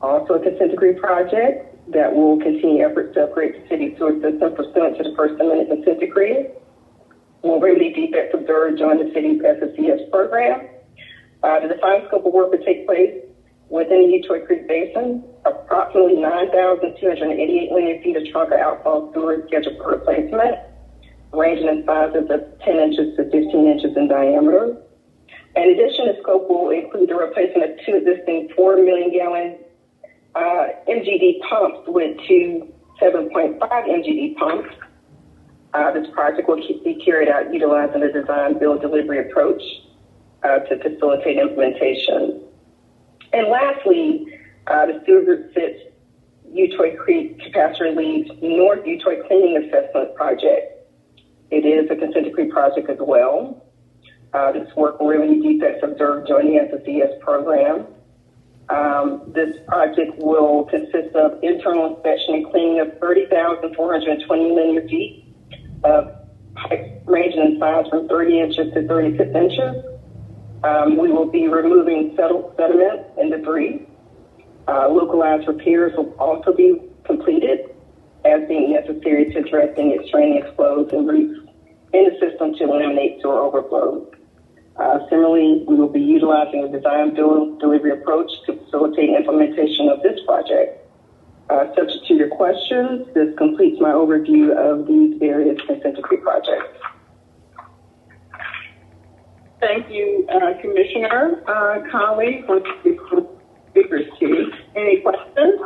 Also a consent decree project. that will continue efforts to upgrade the city sewer system pursuant to the First Amendment consent decree. Will remedy defects observed during the city's SSCS program. The defined scope of work will take place within the Utoy Creek Basin. Approximately 9,288 linear feet of trunk or outfall sewer is scheduled for replacement, ranging in sizes of 10 inches to 15 inches in diameter. In addition, the scope will include the replacement of 2 existing 4 million gallon MGD pumps with 2 7.5 MGD pumps. This project will be carried out utilizing the design, build, delivery approach to facilitate implementation. And lastly, the sewer group fits Utoy Creek Capacity Relief North Utoy Cleaning Assessment Project. It is a consent decree project as well. This work will remedy defects observed during the SSCS program. This project will consist of internal inspection and cleaning of 30,420 linear feet of pipe ranging in size from 30 inches to 36 inches. We will be removing sediment and debris. Localized repairs will also be completed as being necessary to address any extraneous flows and routes in the system to eliminate sewer overflows. Similarly, we will be utilizing a design build delivery approach to facilitate implementation of this project. Subject to your questions, this completes my overview of these various consent decree projects. Thank you, Commissioner. Colleagues, speakers too. Any questions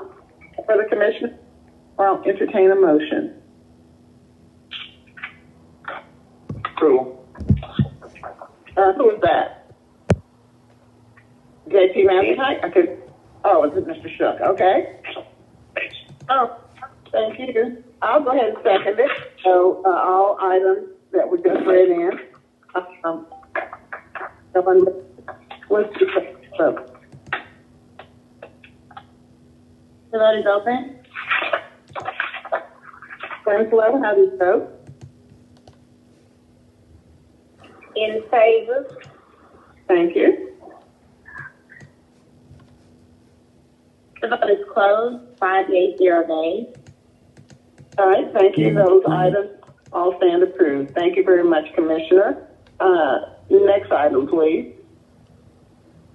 for the Commissioner? I'll entertain a motion. Approval. Who is that? JP Manley? Okay. Oh, is it Mr. Shook? Okay. Oh, thank you. I'll go ahead and second it. So all items that were just read in. What's the vote? The vote is open. Winslow, how do you vote? In favor. Thank you. The vote is closed. 5 yeas, 0 nays. All right, thank you. Those items all stand approved. Thank you very much, Commissioner. Next item, please.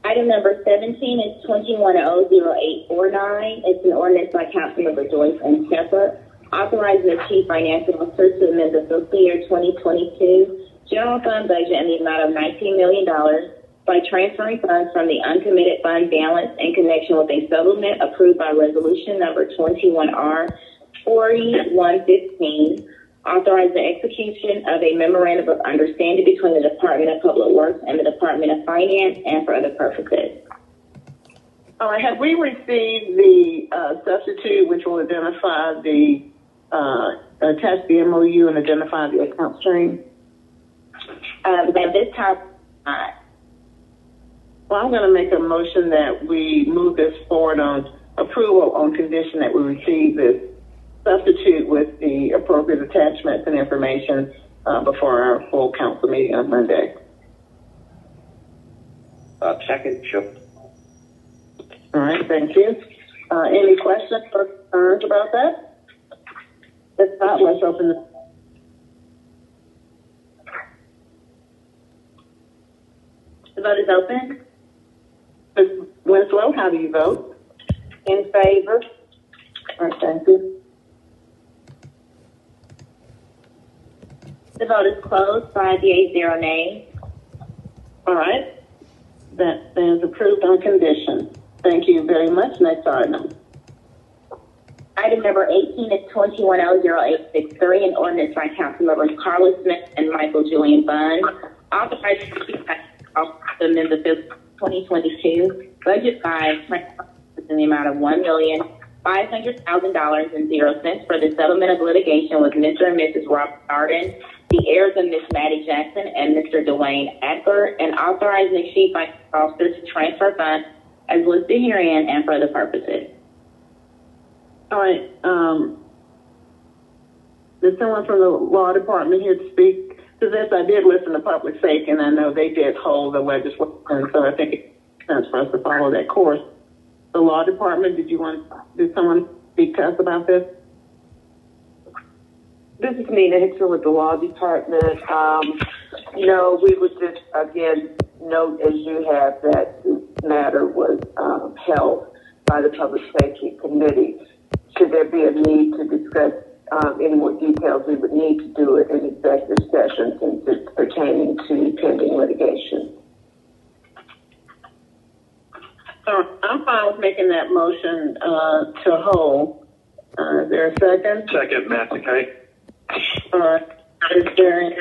Item number 17 is 210849. It's an ordinance by Councilmember Joyce and Shepherd, authorizing the Chief Financial Officer to amend the fiscal year 2022 general fund budget in the amount of $19 million by transferring funds from the uncommitted fund balance in connection with a settlement approved by resolution number 21R4115, authorizing the execution of a memorandum of understanding between the Department of Public Works and the Department of Finance and for other purposes. All right, have we received the substitute which will identify the, attach the MOU and identify the account stream? At this time, well, I'm going to make a motion that we move this forward on approval on condition that we receive this substitute with the appropriate attachments and information before our full council meeting on Monday. Second, sure. All right, thank you. Any questions or concerns about that? If not, let's open the... The vote is open. Ms. Winslow, how do you vote? In favor. All right, thank you. The vote is closed. 5 yeas, 0 nays. All right. That stands approved on condition. Thank you very much. Next item. Item number 18 is 210863, an ordinance by Councilmembers Carla Smith and Michael Julian Bunn, authorizing the Chief Financial Officer to amend the fiscal 2022 budget by in the amount of $1,500,000.00 for the settlement of litigation with Mr. and Mrs. Robert Arden, the heirs of Miss Maddie Jackson and Mr. Dwayne Adler, and authorizing the Chief Financial Officer to transfer funds as listed herein and for other purposes. All right. Is someone from the law department here to speak to this? I did listen to public safety, and I know they did hold the legislation, so I think it makes sense for us to follow that course. The law department, did someone speak to us about this? This is Nina Hickson with the Law Department. No, we would just, again, note as you have that this matter was held by the Public Safety Committee. Should there be a need to discuss any more details, we would need to do it in executive session since it's pertaining to pending litigation. I'm fine with making that motion to hold. Is there a second? Second, Matsakay. All right. Is there any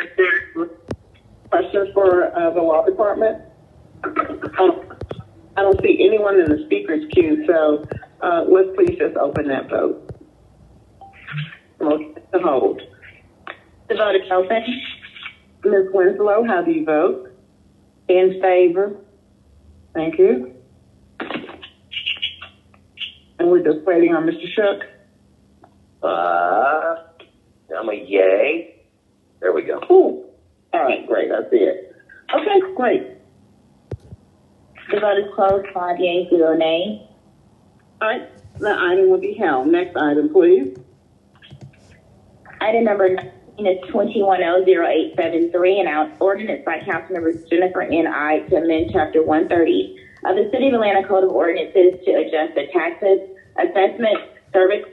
questions for the Law Department? I don't see anyone in the speaker's queue, so let's please just open that vote. Motion to hold. The vote is open. Ms. Winslow, how do you vote? In favor. Thank you. And we're just waiting on Mr. Shook. I'm a yay. There we go. Cool. All right, great. I see it. Okay, great. The vote is closed. 5 yeas, 0 nays. All right, the item will be held. Next item, please. Item number 19 is 2100873, an ordinance by Councilmembers Jennifer N. I to amend Chapter 130 of the City of Atlanta Code of Ordinances to adjust the taxes, assessment, service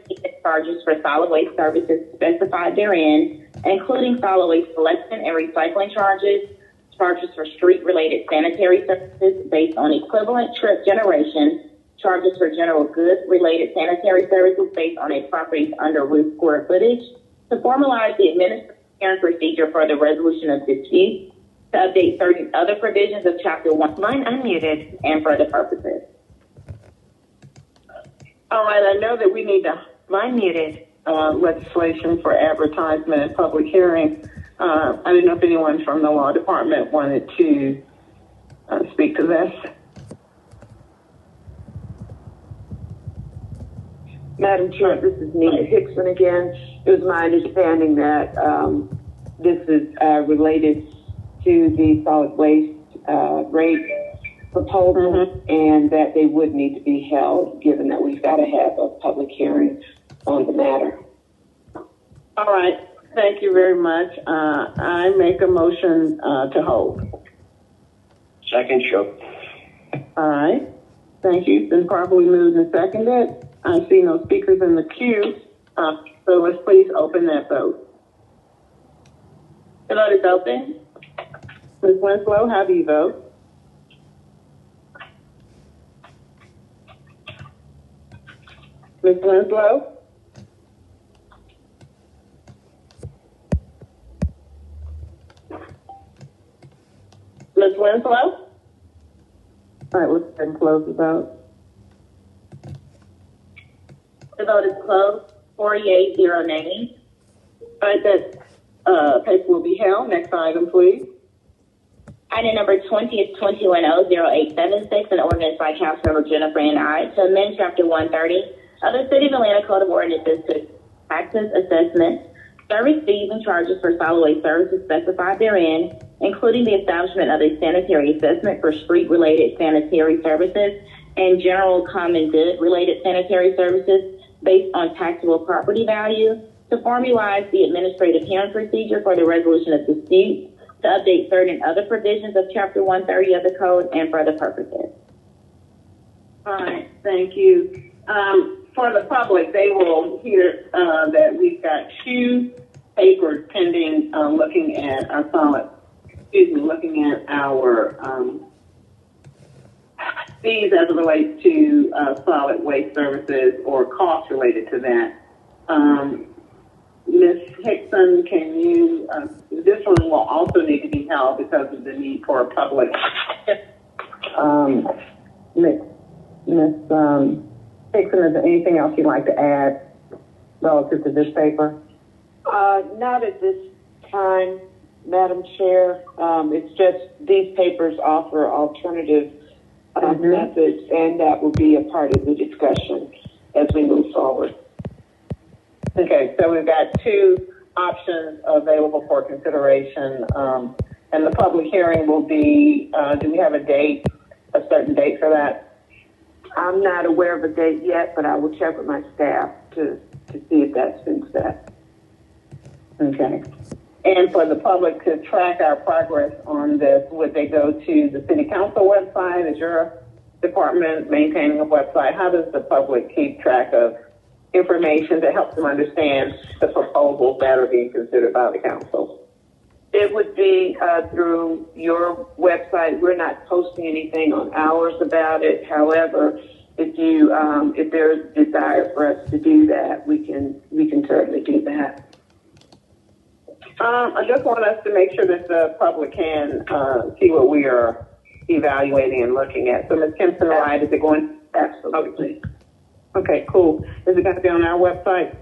charges for solid waste services specified therein, including solid waste collection and recycling charges, charges for street-related sanitary services based on equivalent trip generation, charges for general goods-related sanitary services based on a property's under roof square footage, to formalize the administrative procedure for the resolution of disputes, to update certain other provisions of Chapter 1, line unmuted, and for other purposes. All right, I know that we need to line muted legislation for advertisement and public hearing. I didn't know if anyone from the Law Department wanted to speak to this. Madam Chair, this is Nina Hickson again. It was my understanding that this is related to the solid waste rate proposal, and that they would need to be held, given that we've got to have a public hearing on the matter. All right, thank you very much. I make a motion to hold. Second, Shook. All right, thank you. It's been properly moved and seconded. I see no speakers in the queue, so let's please open that vote. The vote is open. Ms. Winslow, how do you vote? Ms. Winslow? Ms. Winslow? All right, let's go ahead and close the vote. The vote is closed. 4 yeas, 0 nays. All right, that paper will be held. Next item, please. Item number 20 is 2100876, an ordinance by Councilmember Jennifer N. I to amend Chapter 130 of the City of Atlanta Code of Ordinances to taxes, assessments, service fees, and charges for solid waste services specified therein, including the establishment of a sanitary assessment for street-related sanitary services and general common good-related sanitary services based on taxable property value, to formalize the administrative hearing procedure for the resolution of disputes, to update certain other provisions of Chapter 130 of the Code, and for other purposes. All right, thank you. For the public, they will hear that we've got 2 papers pending looking at our fees as it relates to solid waste services or costs related to that. Ms. Hickson, can you, this one will also need to be held because of the need for a public. Ms. Hickson, is there anything else you'd like to add relative to this paper? Not at this time, Madam Chair. It's just these papers offer alternative methods, and that will be a part of the discussion as we move forward. Okay, so we've got 2 options available for consideration, and the public hearing will be, do we have a certain date for that? I'm not aware of a date yet, but I will check with my staff to see if that's been set. Okay. And for the public to track our progress on this, would they go to the city council website? Is your department maintaining a website? How does the public keep track of information to help them understand the proposals that are being considered by the council? It would be through your website. We're not posting anything on ours about it. However, if there's desire for us to do that, we can certainly do that. I just want us to make sure that the public can see what we are evaluating and looking at. So, Ms. Kempson, right? Is it going? Absolutely. Okay, cool. Is it going to be on our website?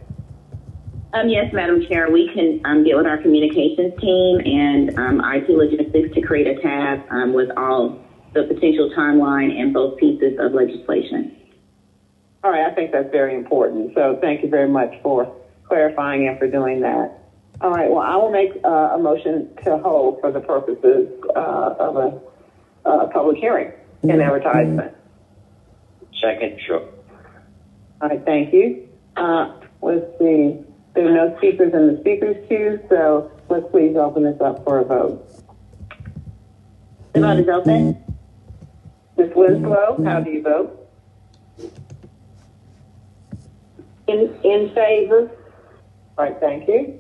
Yes, Madam Chair. We can get with our communications team and IT logistics to create a tab with all the potential timeline and both pieces of legislation. All right, I think that's very important. So thank you very much for clarifying and for doing that. All right, well, I will make a motion to hold for the purposes of a public hearing and advertisement. Second, sure. All right, thank you. Let's see. There are no speakers in the speakers queue, so let's please open this up for a vote. The vote is open. Ms. Winslow, how do you vote? In favor. All right, thank you.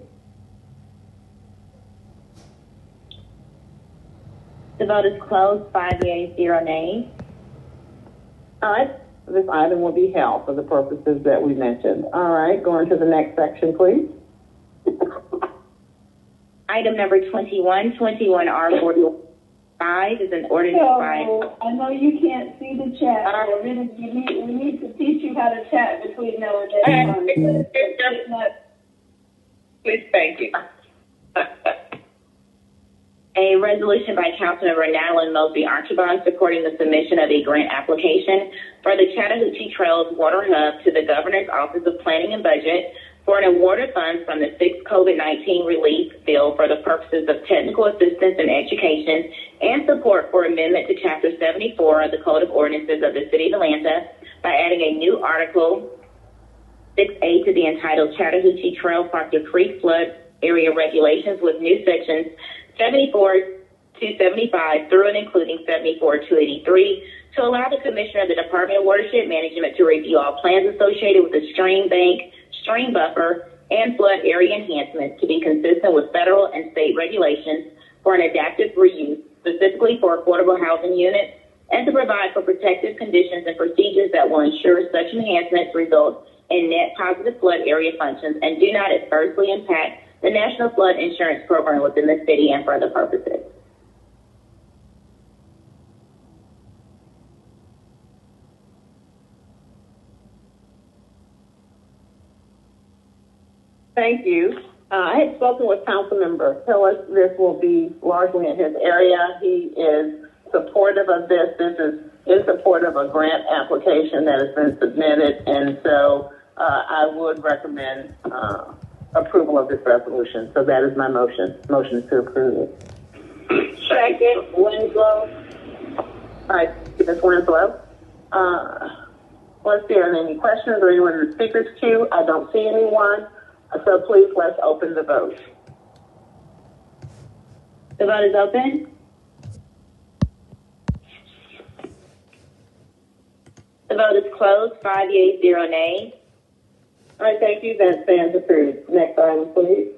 The vote is closed. 5 yeas, 0 nays. All right, this item will be held for the purposes that we mentioned. All right, going to the next section, please. Item number 21R45 is an ordinance by... I know you can't see the chat. We need to teach you how to chat between now and then. Please, thank you. A resolution by Councilmember Natalie Mosby Archibald supporting the submission of a grant application for the Chattahoochee Trails Water Hub to the Governor's Office of Planning and Budget for an award of funds from the 6th COVID-19 relief bill for the purposes of technical assistance and education and support for amendment to Chapter 74 of the Code of Ordinances of the City of Atlanta by adding a new Article 6A to the entitled Chattahoochee Trail Proctor Creek Flood Area Regulations with new sections 74-275 through and including 74-283 to allow the Commissioner of the Department of Watershed Management to review all plans associated with the stream bank, stream buffer, and flood area enhancements to be consistent with federal and state regulations for an adaptive reuse, specifically for affordable housing units, and to provide for protective conditions and procedures that will ensure such enhancements result in net positive flood area functions and do not adversely impact the National Flood Insurance Program within the city and for other purposes. Thank you. I had spoken with Councilmember Hillis. This will be largely in his area. He is supportive of this. This is in support of a grant application that has been submitted, and so I would recommend approval of this resolution. So that is my motion. Motion is to approve it. Second, Winslow. All right, Ms. Winslow. Let's see, are there any questions or anyone in the speakers queue? I don't see anyone. So please, let's open the vote. The vote is open. The vote is closed. 5 yeas, 0 nays. All right, thank you. That stands approved. Next item, please.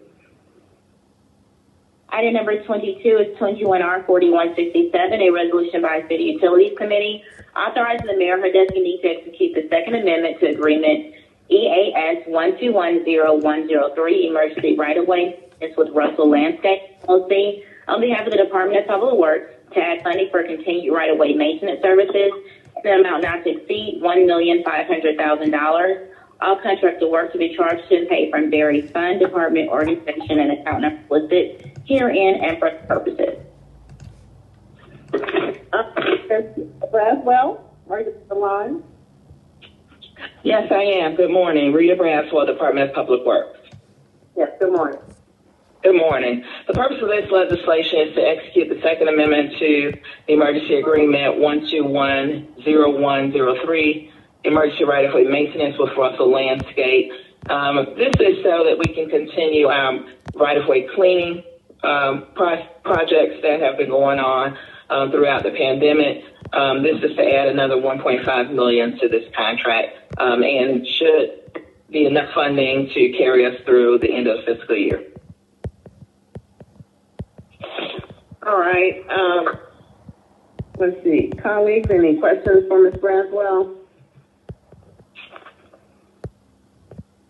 Item number 22 is 21R4167, a resolution by City Utilities Committee authorizing the mayor or her designee to execute the Second Amendment to Agreement EAS 1210103 Emergency Right-of-Way. It's with Russell Landscape LLC on behalf of the Department of Public Works to add funding for continued right-of-way maintenance services in an amount not to exceed $1,500,000. All contracted work to be charged to and paid from various fund, department, organization, and account numbers listed herein and for purposes. Braswell, are you on the line? Yes, I am. Good morning. Rita Braswell, Department of Public Works. Yes, good morning. Good morning. The purpose of this legislation is to execute the Second Amendment to the Emergency Agreement 1210103, Emergency Right-of-Way Maintenance with Russell Landscape. This is so that we can continue right-of-way cleaning projects that have been going on throughout the pandemic. This is to add another $1.5 million to this contract and should be enough funding to carry us through the end of the fiscal year. All right. Let's see. Colleagues, any questions for Ms. Braswell?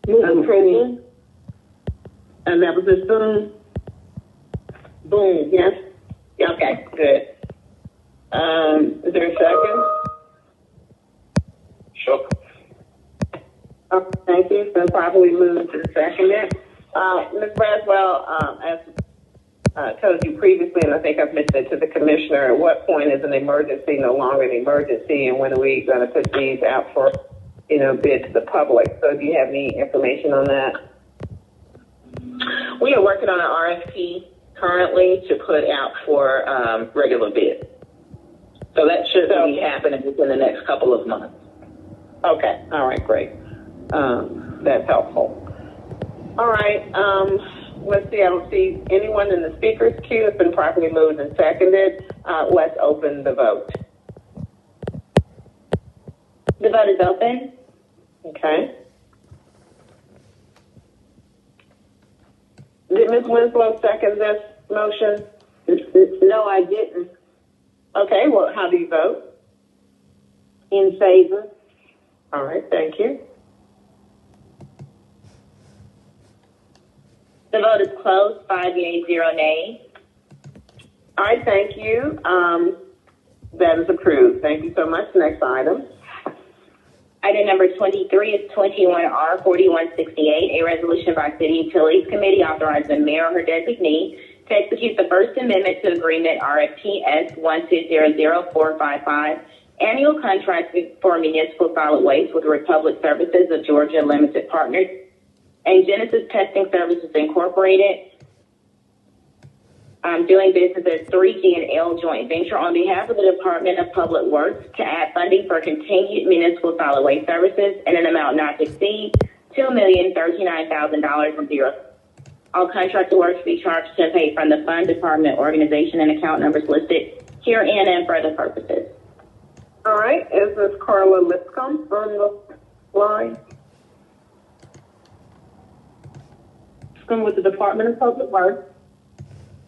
Pretty. And that was Ms. Boone? Boone, yes? Yeah, okay, good. Is there a second? Sure. Okay, thank you. It's been properly moved and seconded. Ms. Braswell, as I told you previously, and I think I've mentioned it to the commissioner, at what point is an emergency no longer an emergency, and when are we going to put these out for, bid to the public? So do you have any information on that? We are working on an RFP currently to put out for regular bid. So that should be happening within the next couple of months. Okay. All right, great. That's helpful. All right. Let's see. I don't see anyone in the speaker's queue. It's been properly moved and seconded. Let's open the vote. The vote is open. Okay. Did Ms. Winslow second this motion? No, I didn't. Okay. Well, how do you vote? In favor. All right. Thank you. The vote is closed. 5 yeas, 0 nays. All right. Thank you. That is approved. Thank you so much. Next item. Item number 23 is 21R4168, a resolution by City Utilities Committee authorizing the mayor or her designee to execute the First Amendment to Agreement RFPS 1200455, annual contract for municipal solid waste with Republic Services of Georgia Limited Partners and Genesis Testing Services Incorporated, doing business as 3G&L joint venture on behalf of the Department of Public Works to add funding for continued municipal solid waste services in an amount not to exceed $2,039,000 and zero. All contract awards to be charged to pay from the fund, department, organization, and account numbers listed herein and for other purposes. All right. Is Ms. Carla Lipscomb on the line? With the Department of Public Works.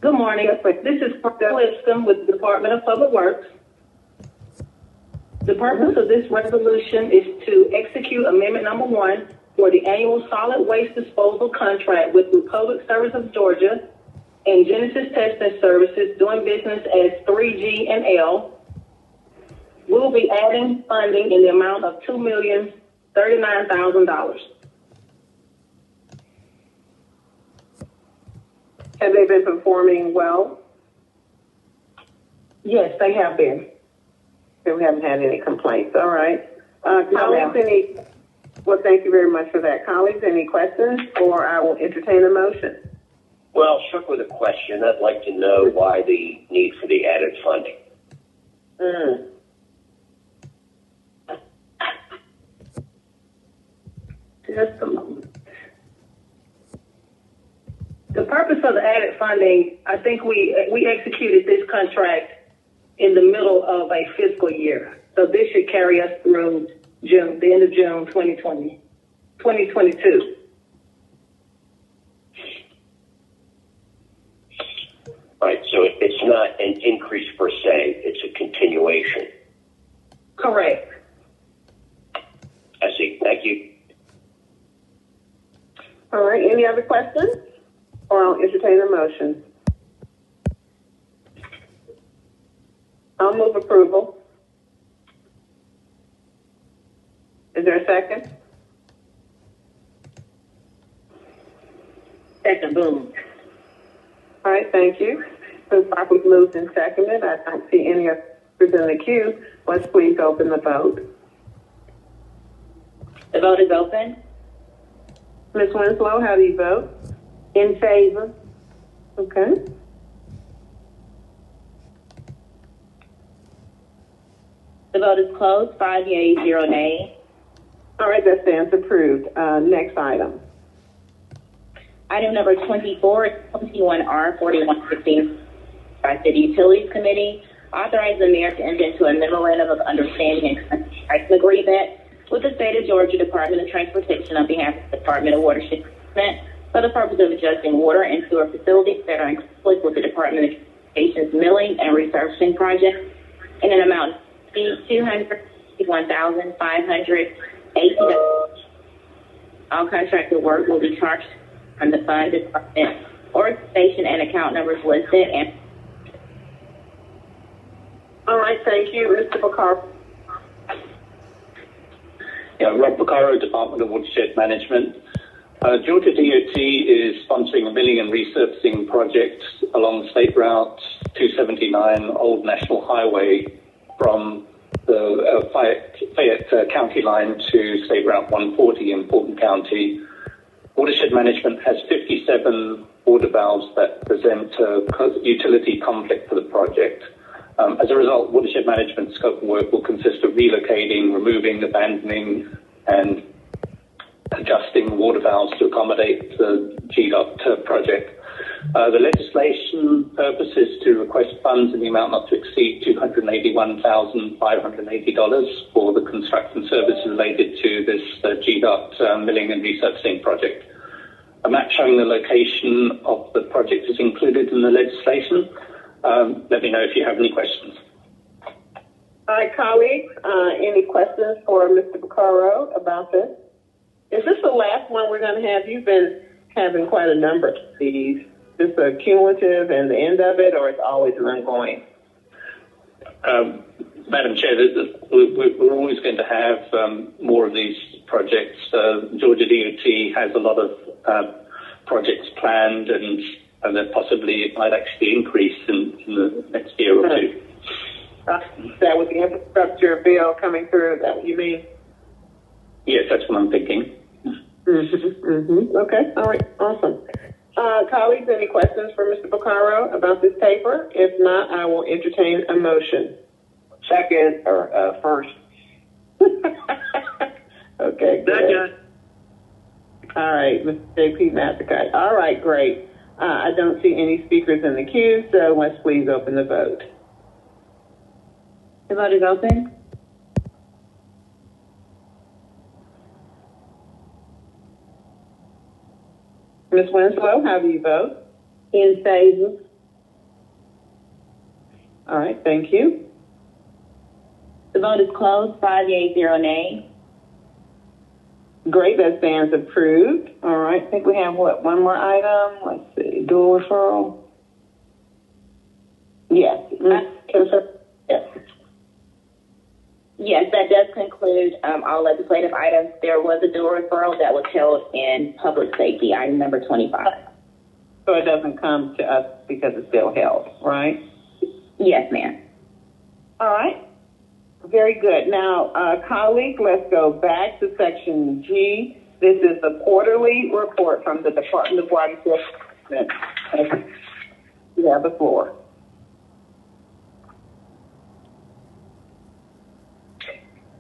Good morning. This is Carla Lipscomb with the Department of Public Works. The purpose of this resolution is to execute Amendment Number 1 for the annual solid waste disposal contract with Republic Services of Georgia and Genesis Testing Services, doing business as 3G&L. We'll be adding funding in the amount of $2,039,000. Have they been performing well? Yes, they have been. We haven't had any complaints. All right. Colleagues, well, thank you very much for that. Colleagues, any questions, or I will entertain a motion? Well, stuck with a question. I'd like to know why the need for the added funding. Just a moment. The purpose of the added funding, I think we executed this contract in the middle of a fiscal year. So this should carry us through June, the end of June 2022. Right, so it's not an increase per se, it's a continuation. Correct. I see. Thank you. All right, any other questions? Or I'll entertain a motion. I'll move approval. Is there a second? Second, Boone. All right, thank you. Since properly moved and seconded, I don't see any others in the queue. Let's please open the vote. The vote is open. Ms. Winslow, how do you vote? In favor. Okay. The vote is closed. 5 yeas, 0 nays. All right, that stands approved. Next item. Item number 24 is 21R4116 by City Utilities Committee, authorizing the mayor to enter into a memorandum of understanding and pricing agreement with the State of Georgia Department of Transportation on behalf of the Department of Watershed Management for the purpose of adjusting water and sewer facilities that are in conflict with the Department of Transportation's milling and resurfacing project in an amount of $261,580. All contracted work will be charged from the fund department organization and account numbers listed. And all right, thank you, Mr. Bacaro. Yeah, Rob Bacaro, Department of Watershed Management. Georgia DOT is sponsoring a milling and resurfacing project along State Route 279, Old National Highway, from the Fayette County line to State Route 140 in Fulton County. Watershed Management has 57 water valves that present a utility conflict for the project. As a result, Watershed Management's scope of work will consist of relocating, removing, abandoning, and adjusting water valves to accommodate the GDOT project. The legislation purpose is to request funds in the amount not to exceed $281,580 for the construction services related to this GDOT milling and resurfacing project. A map showing the location of the project is included in the legislation. Let me know if you have any questions. All right, colleagues, any questions for Mr. Bacaro about this? Is this the last one we're going to have? You've been having quite a number of these. Is this a cumulative and the end of it, or it's always an ongoing? Madam Chair, we're always going to have more of these projects. Georgia DOT has a lot of projects planned, and that possibly it might actually increase in the next year or two. That was the infrastructure bill coming through, is that what you mean? Yes, that's what I'm thinking. Okay, all right, awesome. Colleagues, any questions for Mr. Bacaro about this paper? If not, I will entertain a motion. Second, or first. Okay, good. All right, Mr. J.P. Mathicott. All right, great. I don't see any speakers in the queue, so let's please open the vote. the vote is open. Ms. Winslow, how do you vote? In favor. All right, thank you. The vote is closed, 5 yeas, 0 nays. Great, that stands approved. All right, I think we have, one more item? Let's see, dual referral. Yes. Yes. Yes, that does conclude all legislative items. There was a dual referral that was held in public safety, item number 25. So it doesn't come to us because it's still held, right? Yes, ma'am. All right. Very good. Now, colleague, let's go back to section G. This is the quarterly report from the Department of Watershed. You have the floor.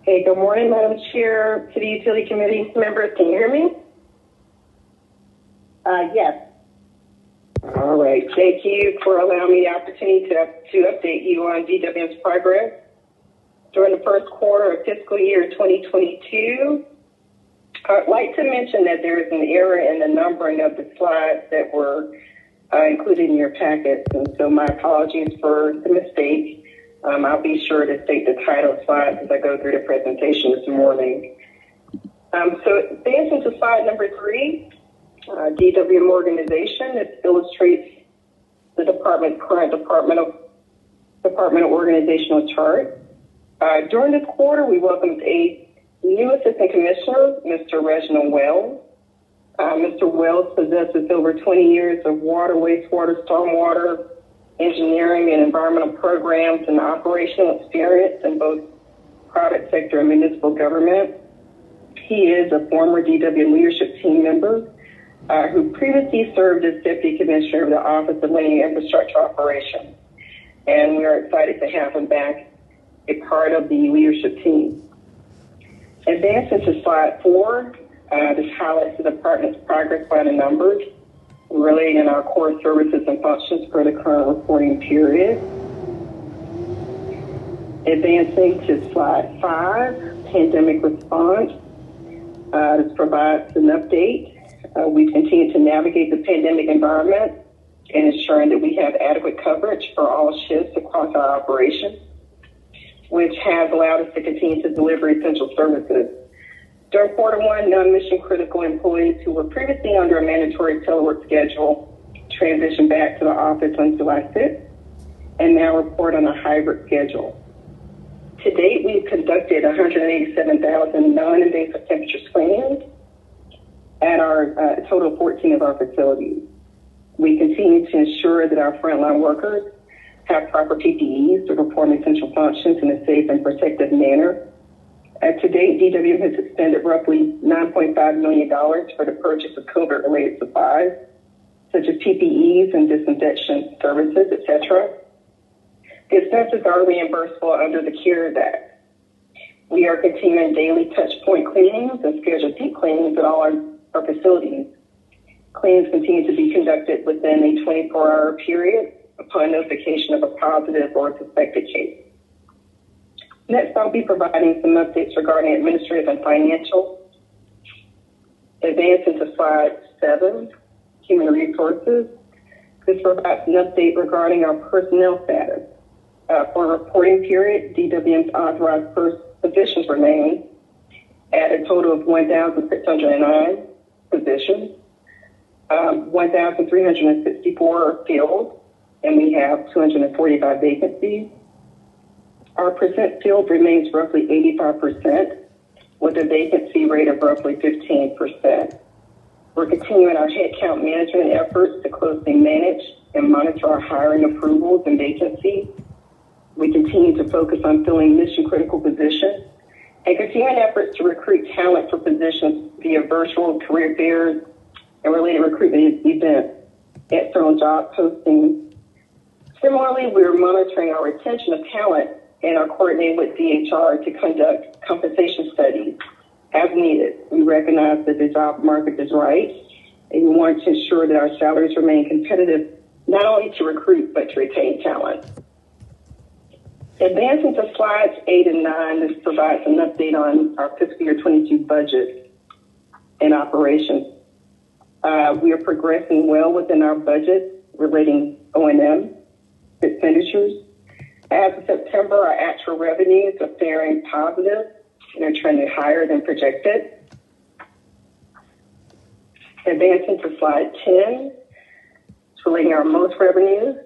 Hey, good morning, Madam Chair, City Utility Committee members. Can you hear me? Yes. All right. Thank you for allowing me the opportunity to update you on DWM's progress. During the first quarter of fiscal year 2022, I'd like to mention that there is an error in the numbering of the slides that were included in your packets, and so my apologies for the mistake. I'll be sure to state the title slides as I go through the presentation this morning. So advancing to slide number 3, DWM organization, it illustrates the department's current departmental organizational chart. During this quarter, we welcomed a new assistant commissioner, Mr. Reginald Wells. Mr. Wells possesses over 20 years of water, wastewater, stormwater, engineering, and environmental programs and operational experience in both private sector and municipal government. He is a former DWM leadership team member who previously served as Deputy Commissioner of the Office of Land and Infrastructure Operations. And we are excited to have him back a part of the leadership team. Advancing to slide 4, this highlights the department's progress by the numbers. relating our core services and functions for the current reporting period. Advancing to slide 5, pandemic response. This provides an update. We continue to navigate the pandemic environment and ensuring that we have adequate coverage for all shifts across our operations, which has allowed us to continue to deliver essential services. During quarter one, non-mission critical employees who were previously under a mandatory telework schedule transitioned back to the office on July 6th and now report on a hybrid schedule. To date, we've conducted 187,000 non-invasive temperature screenings at a total of 14 of our facilities. We continue to ensure that our frontline workers have proper PPEs to perform essential functions in a safe and protective manner. To date, DWM has expended roughly $9.5 million for the purchase of COVID-related supplies, such as PPEs and disinfection services, etc. The expenses are reimbursable under the CARES Act. We are continuing daily touch point cleanings and scheduled deep cleanings at all our facilities. Cleanings continue to be conducted within a 24-hour period upon notification of a positive or suspected case. Next, I'll be providing some updates regarding administrative and financial. Advancing to slide 7, human resources. This provides an update regarding our personnel status. For a reporting period, DWM's authorized positions remain at a total of 1,609 positions. 1,364 are filled, and we have 245 vacancies. Our percent filled remains roughly 85%, with a vacancy rate of roughly 15%. We're continuing our headcount management efforts to closely manage and monitor our hiring approvals and vacancies. We continue to focus on filling mission-critical positions and continuing efforts to recruit talent for positions via virtual career fairs and related recruitment events, external job postings. Similarly, we're monitoring our retention of talent and are coordinating with DHR to conduct compensation studies as needed. We recognize that the job market is right, and we want to ensure that our salaries remain competitive, not only to recruit, but to retain talent. Advancing to slides 8 and 9, this provides an update on our fiscal year 22 budget and operations. We are progressing well within our budget relating O&M expenditures. As of September, our actual revenues are faring positive and are trending higher than projected. Advancing to slide 10, it's relating our most revenues.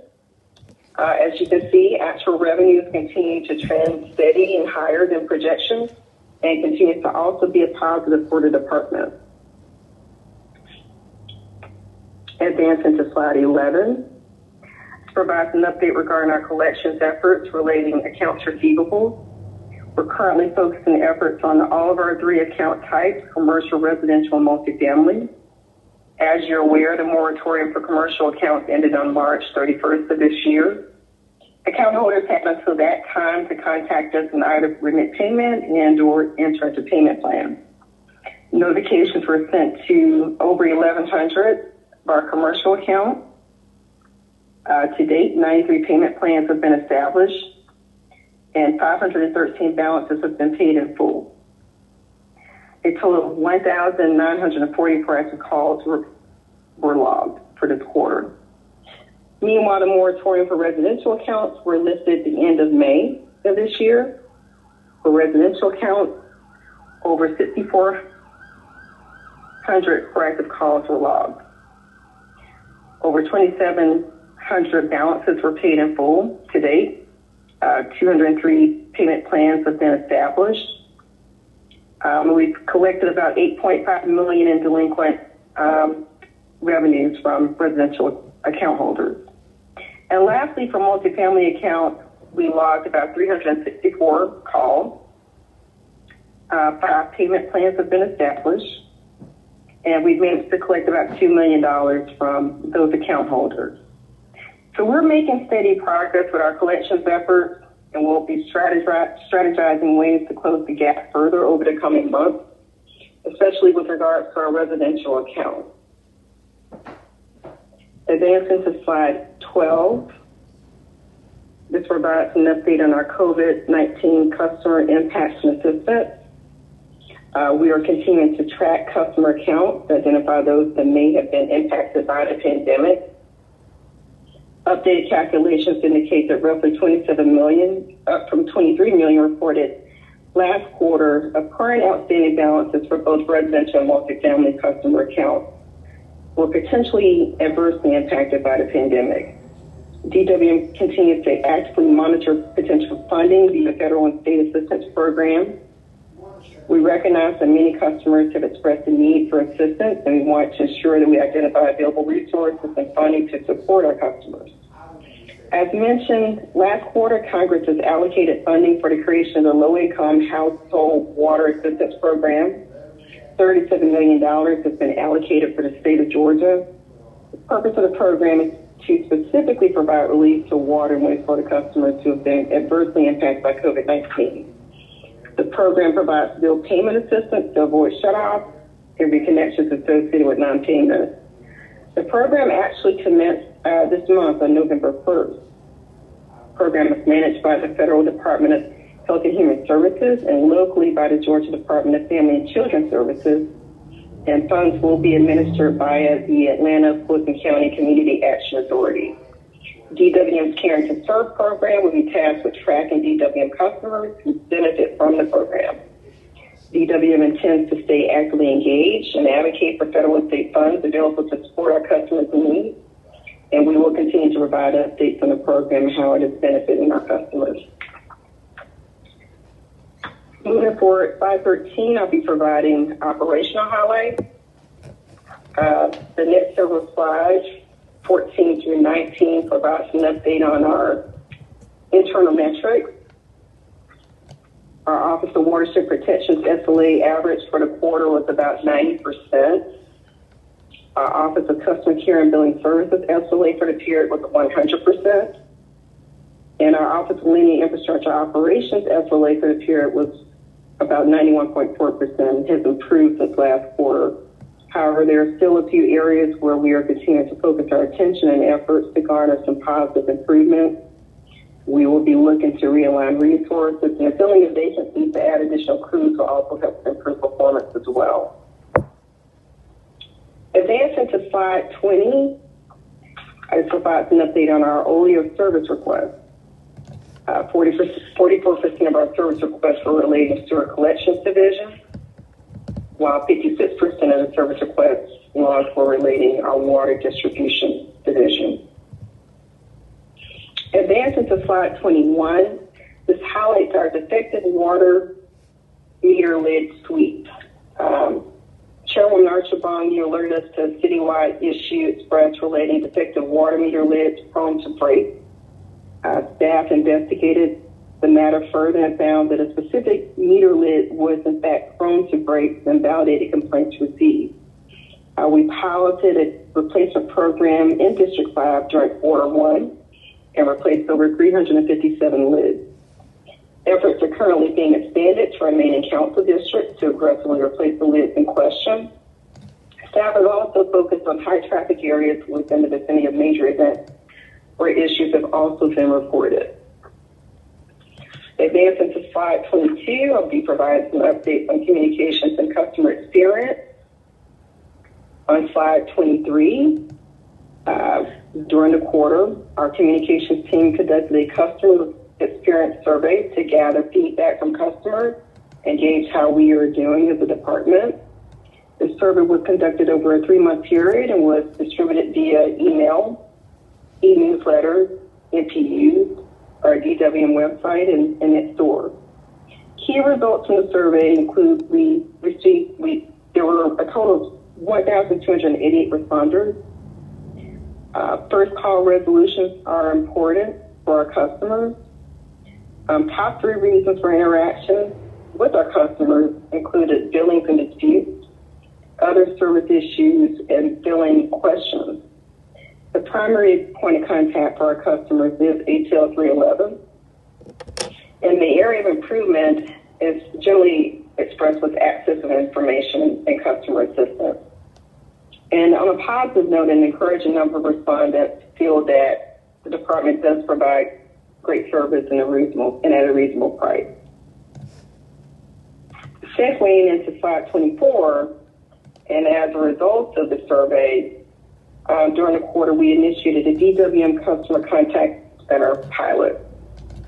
As you can see, actual revenues continue to trend steady and higher than projections and continue to also be a positive for the department. Advancing to slide 11. Provides an update regarding our collections efforts relating accounts receivable. We're currently focusing efforts on all of our 3 account types, commercial, residential, and multifamily. As you're aware, the moratorium for commercial accounts ended on March 31st of this year. Account holders had until that time to contact us and either remit payment and or enter into payment plans. Notifications were sent to over 1,100 of our commercial accounts. To date, 93 payment plans have been established and 513 balances have been paid in full. A total of 1,940 proactive calls were logged for this quarter. Meanwhile, the moratorium for residential accounts were lifted at the end of May of this year. For residential accounts, over 6,400 proactive calls were logged. Over 2,700 balances were paid in full to date. 203 payment plans have been established. We've collected about $8.5 million in delinquent revenues from residential account holders. And lastly, for multifamily accounts, we logged about 364 calls. 5 payment plans have been established, and we've managed to collect about $2 million from those account holders. So we're making steady progress with our collections efforts, and we'll be strategizing ways to close the gap further over the coming months, especially with regards to our residential accounts. Advancing to slide 12. This provides an update on our COVID-19 customer impacts and assistance. We are continuing to track customer accounts to identify those that may have been impacted by the pandemic. Updated calculations indicate that roughly 27 million, up from 23 million reported last quarter, of current outstanding balances for both residential and multifamily customer accounts were potentially adversely impacted by the pandemic. DWM continues to actively monitor potential funding via federal and state assistance programs. We recognize that many customers have expressed a need for assistance, and we want to ensure that we identify available resources and funding to support our customers. As mentioned, last quarter, Congress has allocated funding for the creation of the Low-Income Household Water Assistance Program. $37 million has been allocated for the state of Georgia. The purpose of the program is to specifically provide relief to water and wastewater customers who have been adversely impacted by COVID-19. The program provides bill payment assistance to avoid shutoffs and reconnections associated with non-payment. The program actually commenced this month on November 1st. The program is managed by the Federal Department of Health and Human Services and locally by the Georgia Department of Family and Children Services, and funds will be administered via the Atlanta Fulton County Community Action Authority. DWM's Caring to Serve program will be tasked with tracking DWM customers who benefit from the program. DWM intends to stay actively engaged and advocate for federal and state funds available to support our customers' needs, and we will continue to provide updates on the program and how it is benefiting our customers. Moving forward, slide 13, I'll be providing operational highlights. The next several slides, 14 through 19, provides an update on our internal metrics. Our Office of Watershed Protection's SLA average for the quarter was about 90%. Our Office of Customer Care and Billing Services SLA for the period was 100%. And our Office of Linear Infrastructure Operations SLA for the period was about 91.4%, has improved since last quarter. However, there are still a few areas where we are continuing to focus our attention and efforts to garner some positive improvements. We will be looking to realign resources, and filling of vacancies to add additional crews will also help improve performance as well. Advancing to slide 20, it provides an update on our OLEO service requests. 44% of our service requests were related to sewer collections division, while 56% of the service requests logs were relating our water distribution division. Advancing to slide 21, this highlights our defective water meter lid sweep. Chairwoman Archibong, you alerted us to a citywide issue expressed relating defective water meter lids prone to break. Staff investigated the matter further and found that a specific meter lid was in fact prone to break and validated complaints received. We piloted a replacement program in District 5 during Quarter 1 and replaced over 357 lids. Efforts are currently being expanded to remaining council districts to aggressively replace the lids in question. Staff is also focused on high traffic areas within the vicinity of major events where issues have also been reported. Advancing to slide 22, I'll be providing some updates on communications and customer experience. On slide 23, during the quarter, our communications team conducted a customer experience survey to gather feedback from customers and gauge how we are doing as a department. The survey was conducted over a 3-month period and was distributed via email, e-newsletters, NPDs, our DWM website, and its store. Key results from the survey include there were a total of 1,288 responders. First call resolutions are important for our customers. Top 3 reasons for interaction with our customers included billings and disputes, other service issues, and billing questions. The primary point of contact for our customers is ATL 311. And the area of improvement is generally expressed with access of information and customer assistance. And on a positive note, an encouraging number of respondents feel that the department does provide great service at a reasonable price. Segueing into slide 24, and as a result of the survey, during the quarter, we initiated a DWM customer contact center pilot.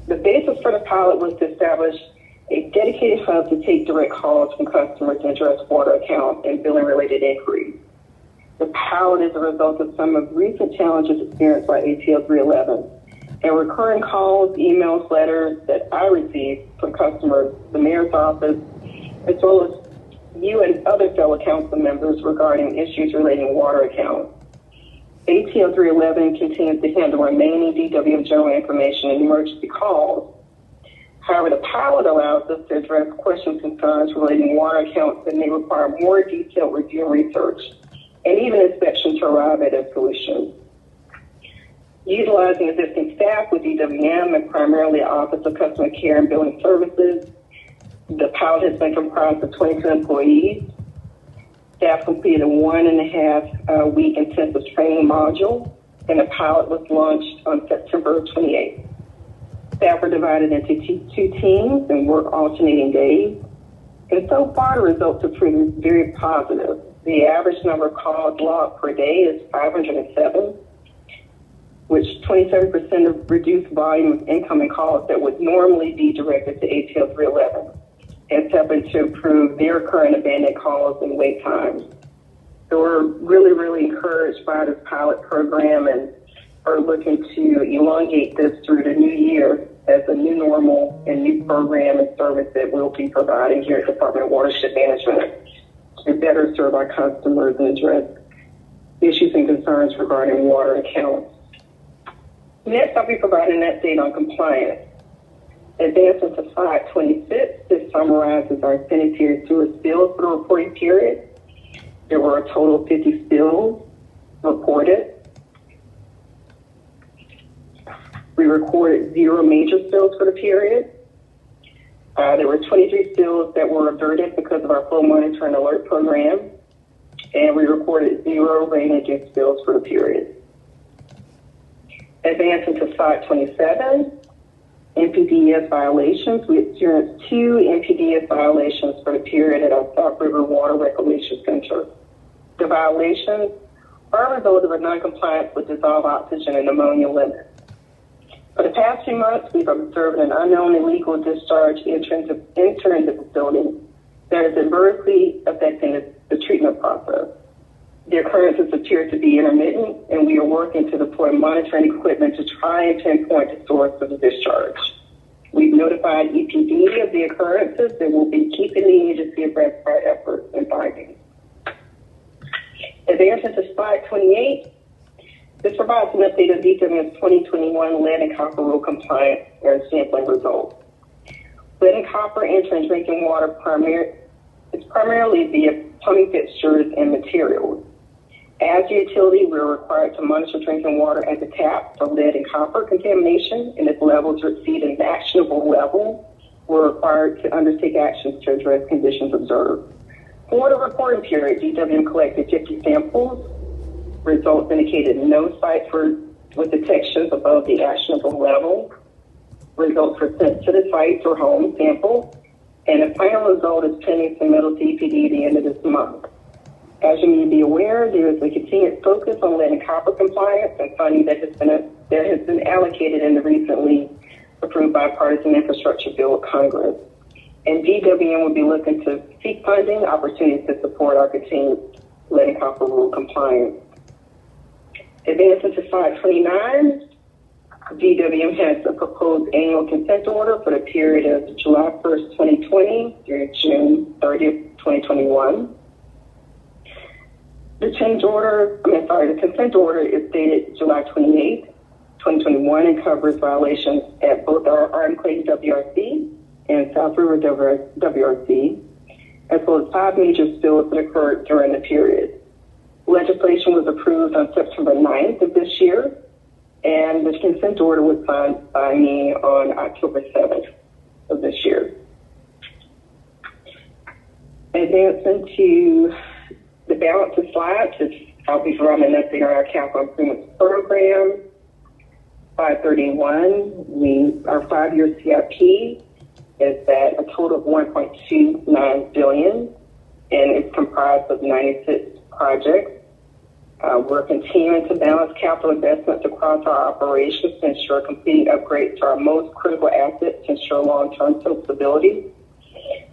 The basis for the pilot was to establish a dedicated hub to take direct calls from customers and address water account and billing related inquiries. The pilot is a result of some of recent challenges experienced by ATL 311 and recurring calls, emails, letters that I received from customers, the mayor's office, as well as you and other fellow council members regarding issues relating to water accounts. ATL 311 continues to handle remaining DWM general information and emergency calls. However, the pilot allows us to address questions and concerns relating to water accounts that may require more detailed review and research, and even inspection to arrive at a solution. Utilizing existing staff with DWM and primarily Office of Customer Care and Billing Services, the pilot has been comprised of 22 employees. Staff completed a 1.5 week intensive training module, and the pilot was launched on September 28th. Staff are divided into two teams and work alternating days. And so far, the results are proving very positive. The average number of calls logged per day is 507, which 27% of reduced volume of incoming calls that would normally be directed to ATL 311. It's helping to improve their current abandoned calls and wait times. So we're really, really encouraged by this pilot program and are looking to elongate this through the new year as a new normal and new program and service that we'll be providing here at the Department of Watershed Management to better serve our customers and address issues and concerns regarding water accounts. Next, I'll be providing an update on compliance. Advancing to slide 26, this summarizes our sanitary sewer spills for the reporting period. There were a total of 50 spills reported. We recorded 0 major spills for the period. There were 23 spills that were averted because of our flow monitoring alert program, and we recorded 0 rain induced spills for the period. Advancing to slide 27, Npds violations. We experienced 2 Npds violations for the period at our South River Water Reclamation Center. The violations are a result of a noncompliance with dissolved oxygen and ammonia limits. For the past few months, we've observed an unknown illegal discharge entering the facility that is adversely affecting the treatment process. The occurrences appear to be intermittent, and we are working to deploy monitoring equipment to try and pinpoint the source of the discharge. We've notified EPD of the occurrences and will be keeping the agency abreast of our efforts and findings. Advancing to slide 28, this provides an update of DWM's 2021 lead and copper rule compliance and sampling results. Lead and copper entering drinking water is primarily via plumbing fixtures and materials. As a utility, we're required to monitor drinking water at the tap for lead and copper contamination, and if levels exceed an actionable level, we're required to undertake actions to address conditions observed. For the reporting period, DWM collected 50 samples. Results indicated no sites with detections above the actionable level. Results were sent to the sites or home sample, and the final result is pending submittal to EPD at the end of this month. As you may be aware, there is a continued focus on lead and copper compliance and funding that has been allocated in the recently approved bipartisan infrastructure bill of Congress. And DWM will be looking to seek funding opportunities to support our continued lead and copper rule compliance. Advancing to slide 29, DWM has a proposed annual consent order for the period of July 1st, 2020 through June 30th, 2021. The consent order is dated July 28th, 2021 and covers violations at both our Arden Clayton WRC and South River WRC, as well as 5 major spills that occurred during the period. Legislation was approved on September 9th of this year, and the consent order was signed by me on October 7th of this year. Advancing to the balance of slides, I'll be providing an update on our capital improvements program. 531, our 5-year CIP is at a total of $1.29 billion, and it's comprised of 96 projects. We're continuing to balance capital investments across our operations to ensure completing upgrades to our most critical assets to ensure long-term stability.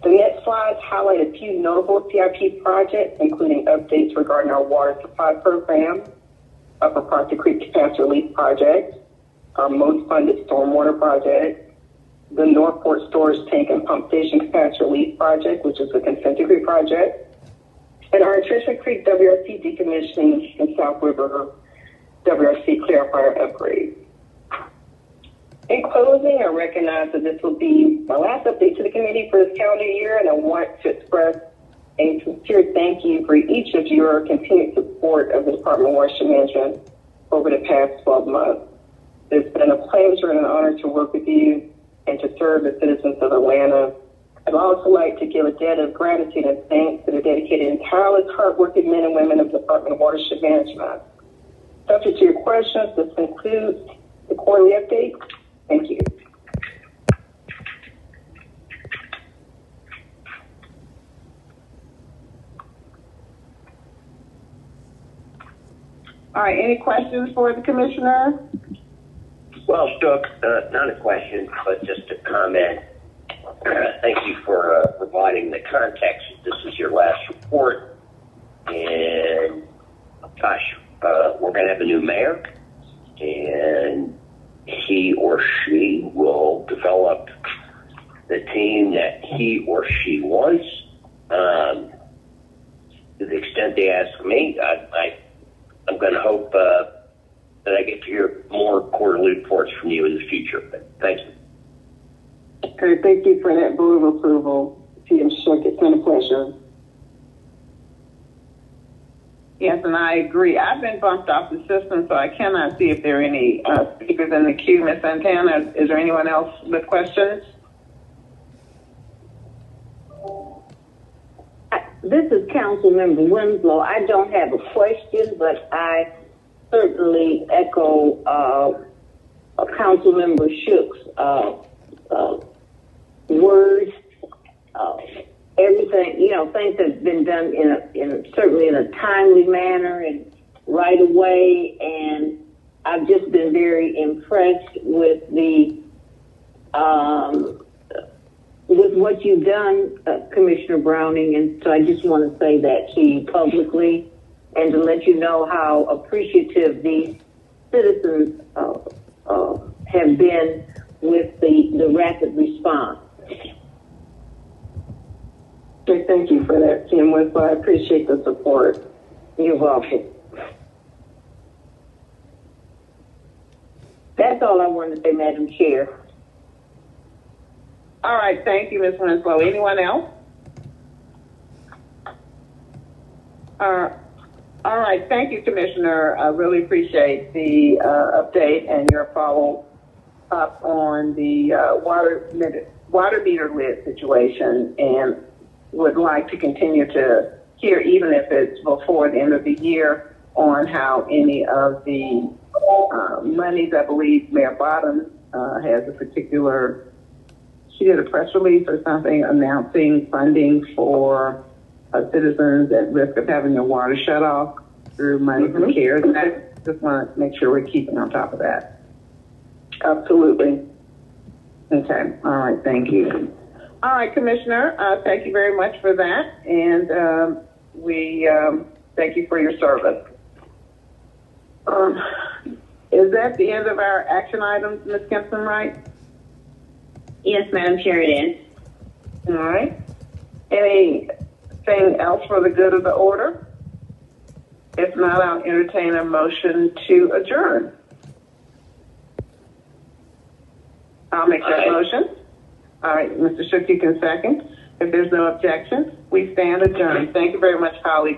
The next slides highlight a few notable CIP projects, including updates regarding our water supply program, Upper Parker Creek Capacity Relief Project, our most funded stormwater project, the Northport Storage Tank and Pump Station Capacity Relief Project, which is a consent decree project, and our Attrition Creek WRC decommissioning and South River WRC clarifier upgrade. In closing, I recognize that this will be my last update to the committee for this calendar year, and I want to express a sincere thank you for each of your continued support of the Department of Watershed Management over the past 12 months. It's been a pleasure and an honor to work with you and to serve the citizens of Atlanta. I'd also like to give a debt of gratitude and thanks to the dedicated and tireless, hardworking men and women of the Department of Watershed Management. Subject to your questions, this concludes the quarterly update. Thank you. All right, any questions for the commissioner? Well, Doug, not a question, but just a comment. Thank you for providing the context. This is your last report, and gosh, we're going to have a new mayor, and he or she will develop the team that he or she wants. To the extent they ask me, I'm going to hope that I get to hear more quarterly reports from you in the future. But thank you. Okay, thank you for that vote of approval. PM Shook, it's been a pleasure. Yes, and I agree. I've been bumped off the system, so I cannot see if there are any speakers in the queue. Ms. Santana, is there anyone else with questions? This is Councilmember Winslow. I don't have a question, but I certainly echo Councilmember Shook's words. Everything, things have been done certainly in a timely manner and right away, and I've just been very impressed with with what you've done, Commissioner Browning, and so I just want to say that to you publicly and to let you know how appreciative these citizens have been with the rapid response. Okay, thank you for that, Kim Winslow. I appreciate the support. You're welcome. That's all I wanted to say, Madam Chair. All right, thank you, Ms. Winslow. Anyone else? All right, thank you, Commissioner. I really appreciate the update and your follow-up on the water meter lid situation, and would like to continue to hear, even if it's before the end of the year, on how any of the monies, I believe Mayor Bottoms has a particular, she did a press release or something announcing funding for citizens at risk of having their water shut off through money from CARES. I just want to make sure we're keeping on top of that. Absolutely. Okay. All right. Thank you. All right, Commissioner. Thank you very much for that, and we thank you for your service. Is that the end of our action items, Ms. Kempson, right? Yes, Madam Chair, it is. All right. Anything else for the good of the order? If not, I'll entertain a motion to adjourn. I'll make that motion. All right, Mr. Shook, you can second. If there's no objection, we stand adjourned. Thank you very much, colleagues.